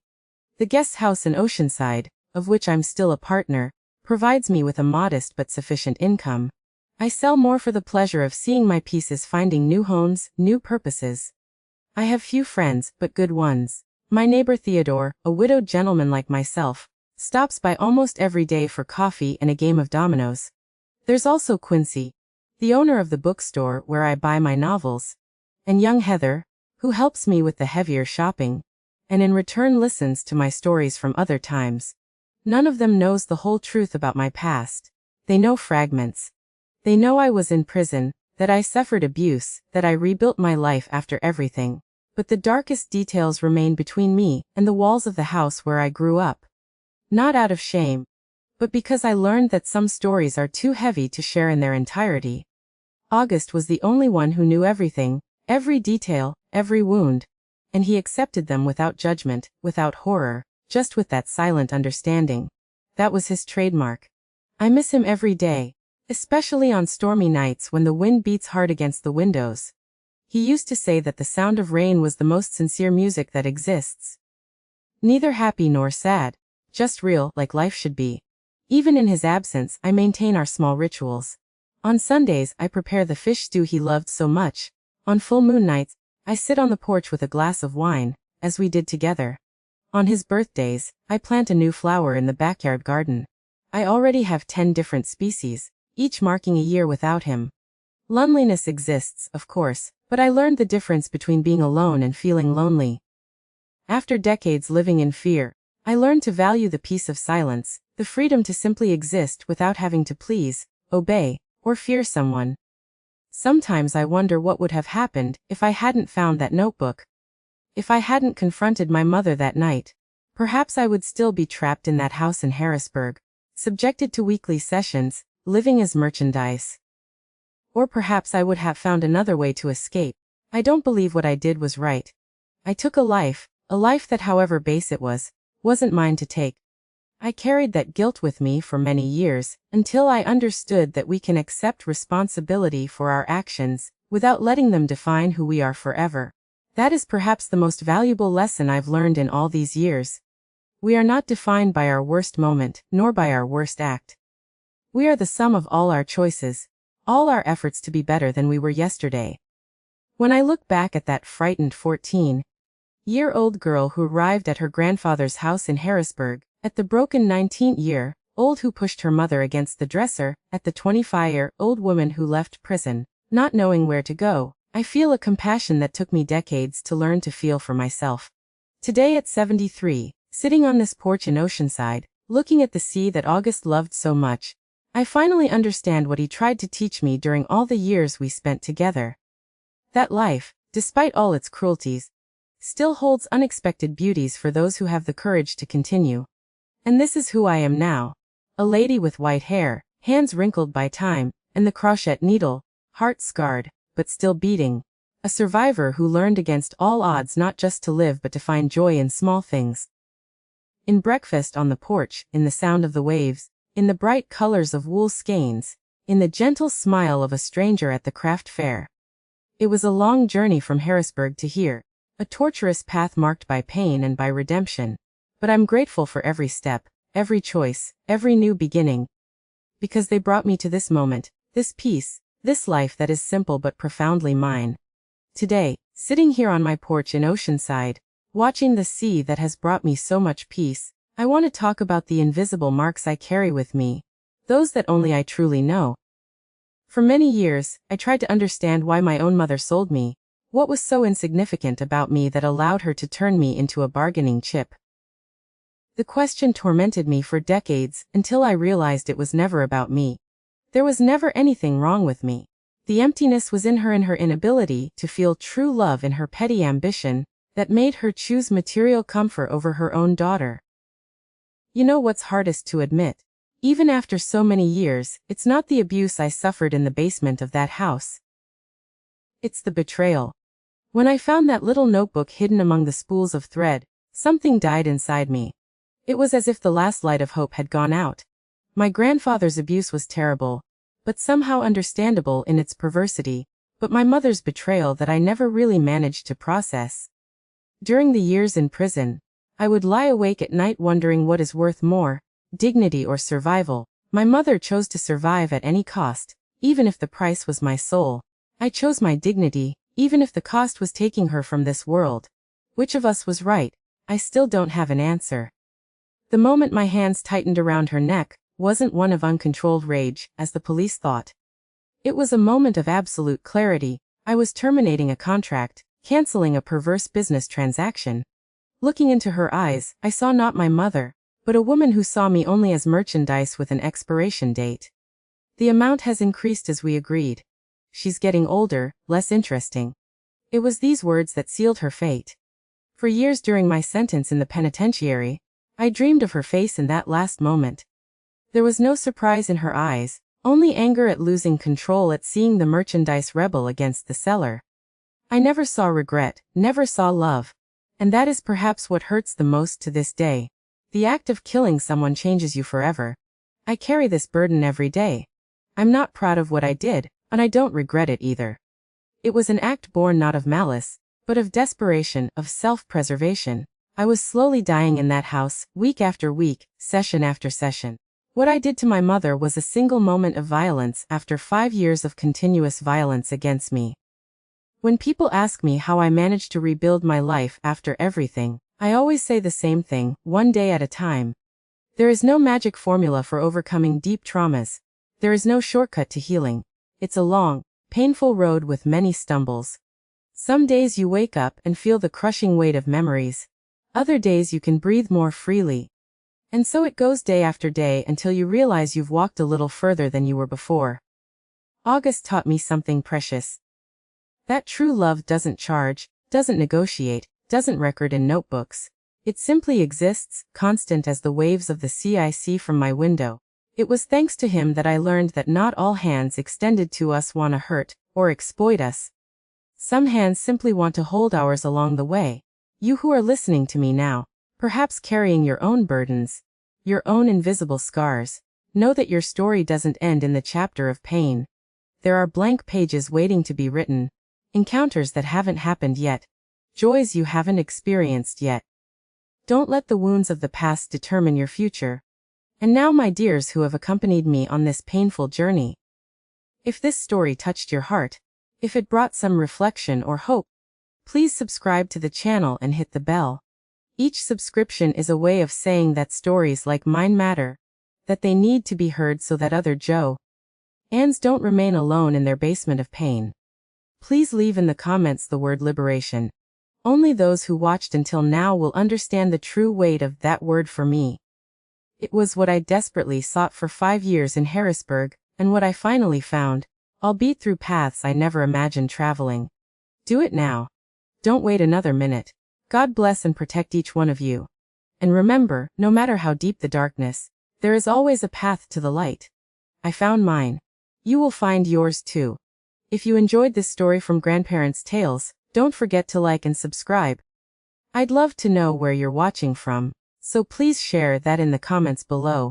The guest house in Oceanside, of which I'm still a partner, provides me with a modest but sufficient income. I sell more for the pleasure of seeing my pieces finding new homes, new purposes. I have few friends, but good ones. My neighbor Theodore, a widowed gentleman like myself, stops by almost every day for coffee and a game of dominoes. There's also Quincy, the owner of the bookstore where I buy my novels, and young Heather, who helps me with the heavier shopping, and in return listens to my stories from other times. None of them knows the whole truth about my past. They know fragments. They know I was in prison, that I suffered abuse, that I rebuilt my life after everything. But the darkest details remain between me and the walls of the house where I grew up. Not out of shame, but because I learned that some stories are too heavy to share in their entirety. August was the only one who knew everything, every detail, every wound, and he accepted them without judgment, without horror, just with that silent understanding. That was his trademark. I miss him every day, especially on stormy nights when the wind beats hard against the windows. He used to say that the sound of rain was the most sincere music that exists. Neither happy nor sad, just real, like life should be. Even in his absence, I maintain our small rituals. On Sundays, I prepare the fish stew he loved so much. On full moon nights, I sit on the porch with a glass of wine, as we did together. On his birthdays, I plant a new flower in the backyard garden. I already have 10 different species, each marking a year without him. Loneliness exists, of course, but I learned the difference between being alone and feeling lonely. After decades living in fear, I learned to value the peace of silence, the freedom to simply exist without having to please, obey, or fear someone. Sometimes I wonder what would have happened if I hadn't found that notebook. If I hadn't confronted my mother that night, perhaps I would still be trapped in that house in Harrisburg, subjected to weekly sessions, living as merchandise. Or perhaps I would have found another way to escape. I don't believe what I did was right. I took a life that, however base it was, wasn't mine to take. I carried that guilt with me for many years, until I understood that we can accept responsibility for our actions, without letting them define who we are forever. That is perhaps the most valuable lesson I've learned in all these years. We are not defined by our worst moment, nor by our worst act. We are the sum of all our choices, all our efforts to be better than we were yesterday. When I look back at that frightened 14-year-old girl who arrived at her grandfather's house in Harrisburg, at the broken 19-year-old who pushed her mother against the dresser, at the 25-year-old woman who left prison, not knowing where to go, I feel a compassion that took me decades to learn to feel for myself. Today at 73, sitting on this porch in Oceanside, looking at the sea that August loved so much, I finally understand what he tried to teach me during all the years we spent together. That life, despite all its cruelties, still holds unexpected beauties for those who have the courage to continue. And this is who I am now. A lady with white hair, hands wrinkled by time, and the crochet needle, heart scarred, but still beating. A survivor who learned against all odds not just to live but to find joy in small things. In breakfast on the porch, in the sound of the waves, in the bright colors of wool skeins, in the gentle smile of a stranger at the craft fair. It was a long journey from Harrisburg to here, a torturous path marked by pain and by redemption. But I'm grateful for every step, every choice, every new beginning. Because they brought me to this moment, this peace, this life that is simple but profoundly mine. Today, sitting here on my porch in Oceanside, watching the sea that has brought me so much peace, I want to talk about the invisible marks I carry with me, those that only I truly know. For many years, I tried to understand why my own mother sold me, what was so insignificant about me that allowed her to turn me into a bargaining chip. The question tormented me for decades, until I realized it was never about me. There was never anything wrong with me. The emptiness was in her inability to feel true love, in her petty ambition, that made her choose material comfort over her own daughter. You know what's hardest to admit? Even after so many years, it's not the abuse I suffered in the basement of that house. It's the betrayal. When I found that little notebook hidden among the spools of thread, something died inside me. It was as if the last light of hope had gone out. My grandfather's abuse was terrible, but somehow understandable in its perversity, but my mother's betrayal that I never really managed to process. During the years in prison, I would lie awake at night wondering what is worth more, dignity or survival. My mother chose to survive at any cost, even if the price was my soul. I chose my dignity, even if the cost was taking her from this world. Which of us was right? I still don't have an answer. The moment my hands tightened around her neck wasn't one of uncontrolled rage, as the police thought. It was a moment of absolute clarity. I was terminating a contract, canceling a perverse business transaction. Looking into her eyes, I saw not my mother, but a woman who saw me only as merchandise with an expiration date. The amount has increased as we agreed. She's getting older, less interesting. It was these words that sealed her fate. For years during my sentence in the penitentiary, I dreamed of her face in that last moment. There was no surprise in her eyes, only anger at losing control, at seeing the merchandise rebel against the seller. I never saw regret, never saw love. And that is perhaps what hurts the most to this day. The act of killing someone changes you forever. I carry this burden every day. I'm not proud of what I did, and I don't regret it either. It was an act born not of malice, but of desperation, of self-preservation. I was slowly dying in that house, week after week, session after session. What I did to my mother was a single moment of violence after 5 years of continuous violence against me. When people ask me how I managed to rebuild my life after everything, I always say the same thing, one day at a time. There is no magic formula for overcoming deep traumas. There is no shortcut to healing. It's a long, painful road with many stumbles. Some days you wake up and feel the crushing weight of memories. Other days you can breathe more freely. And so it goes day after day until you realize you've walked a little further than you were before. August taught me something precious. That true love doesn't charge, doesn't negotiate, doesn't record in notebooks. It simply exists, constant as the waves of the sea I see from my window. It was thanks to him that I learned that not all hands extended to us want to hurt or exploit us. Some hands simply want to hold ours along the way. You who are listening to me now, perhaps carrying your own burdens, your own invisible scars, know that your story doesn't end in the chapter of pain. There are blank pages waiting to be written, encounters that haven't happened yet, joys you haven't experienced yet. Don't let the wounds of the past determine your future. And now, my dears who have accompanied me on this painful journey, if this story touched your heart, if it brought some reflection or hope, please subscribe to the channel and hit the bell. Each subscription is a way of saying that stories like mine matter, that they need to be heard so that other Joannes don't remain alone in their basement of pain. Please leave in the comments the word liberation. Only those who watched until now will understand the true weight of that word for me. It was what I desperately sought for 5 years in Harrisburg, and what I finally found, albeit through paths I never imagined traveling. Do it now. Don't wait another minute. God bless and protect each one of you. And remember, no matter how deep the darkness, there is always a path to the light. I found mine. You will find yours too. If you enjoyed this story from Grandparents' Tales, don't forget to like and subscribe. I'd love to know where you're watching from, so please share that in the comments below.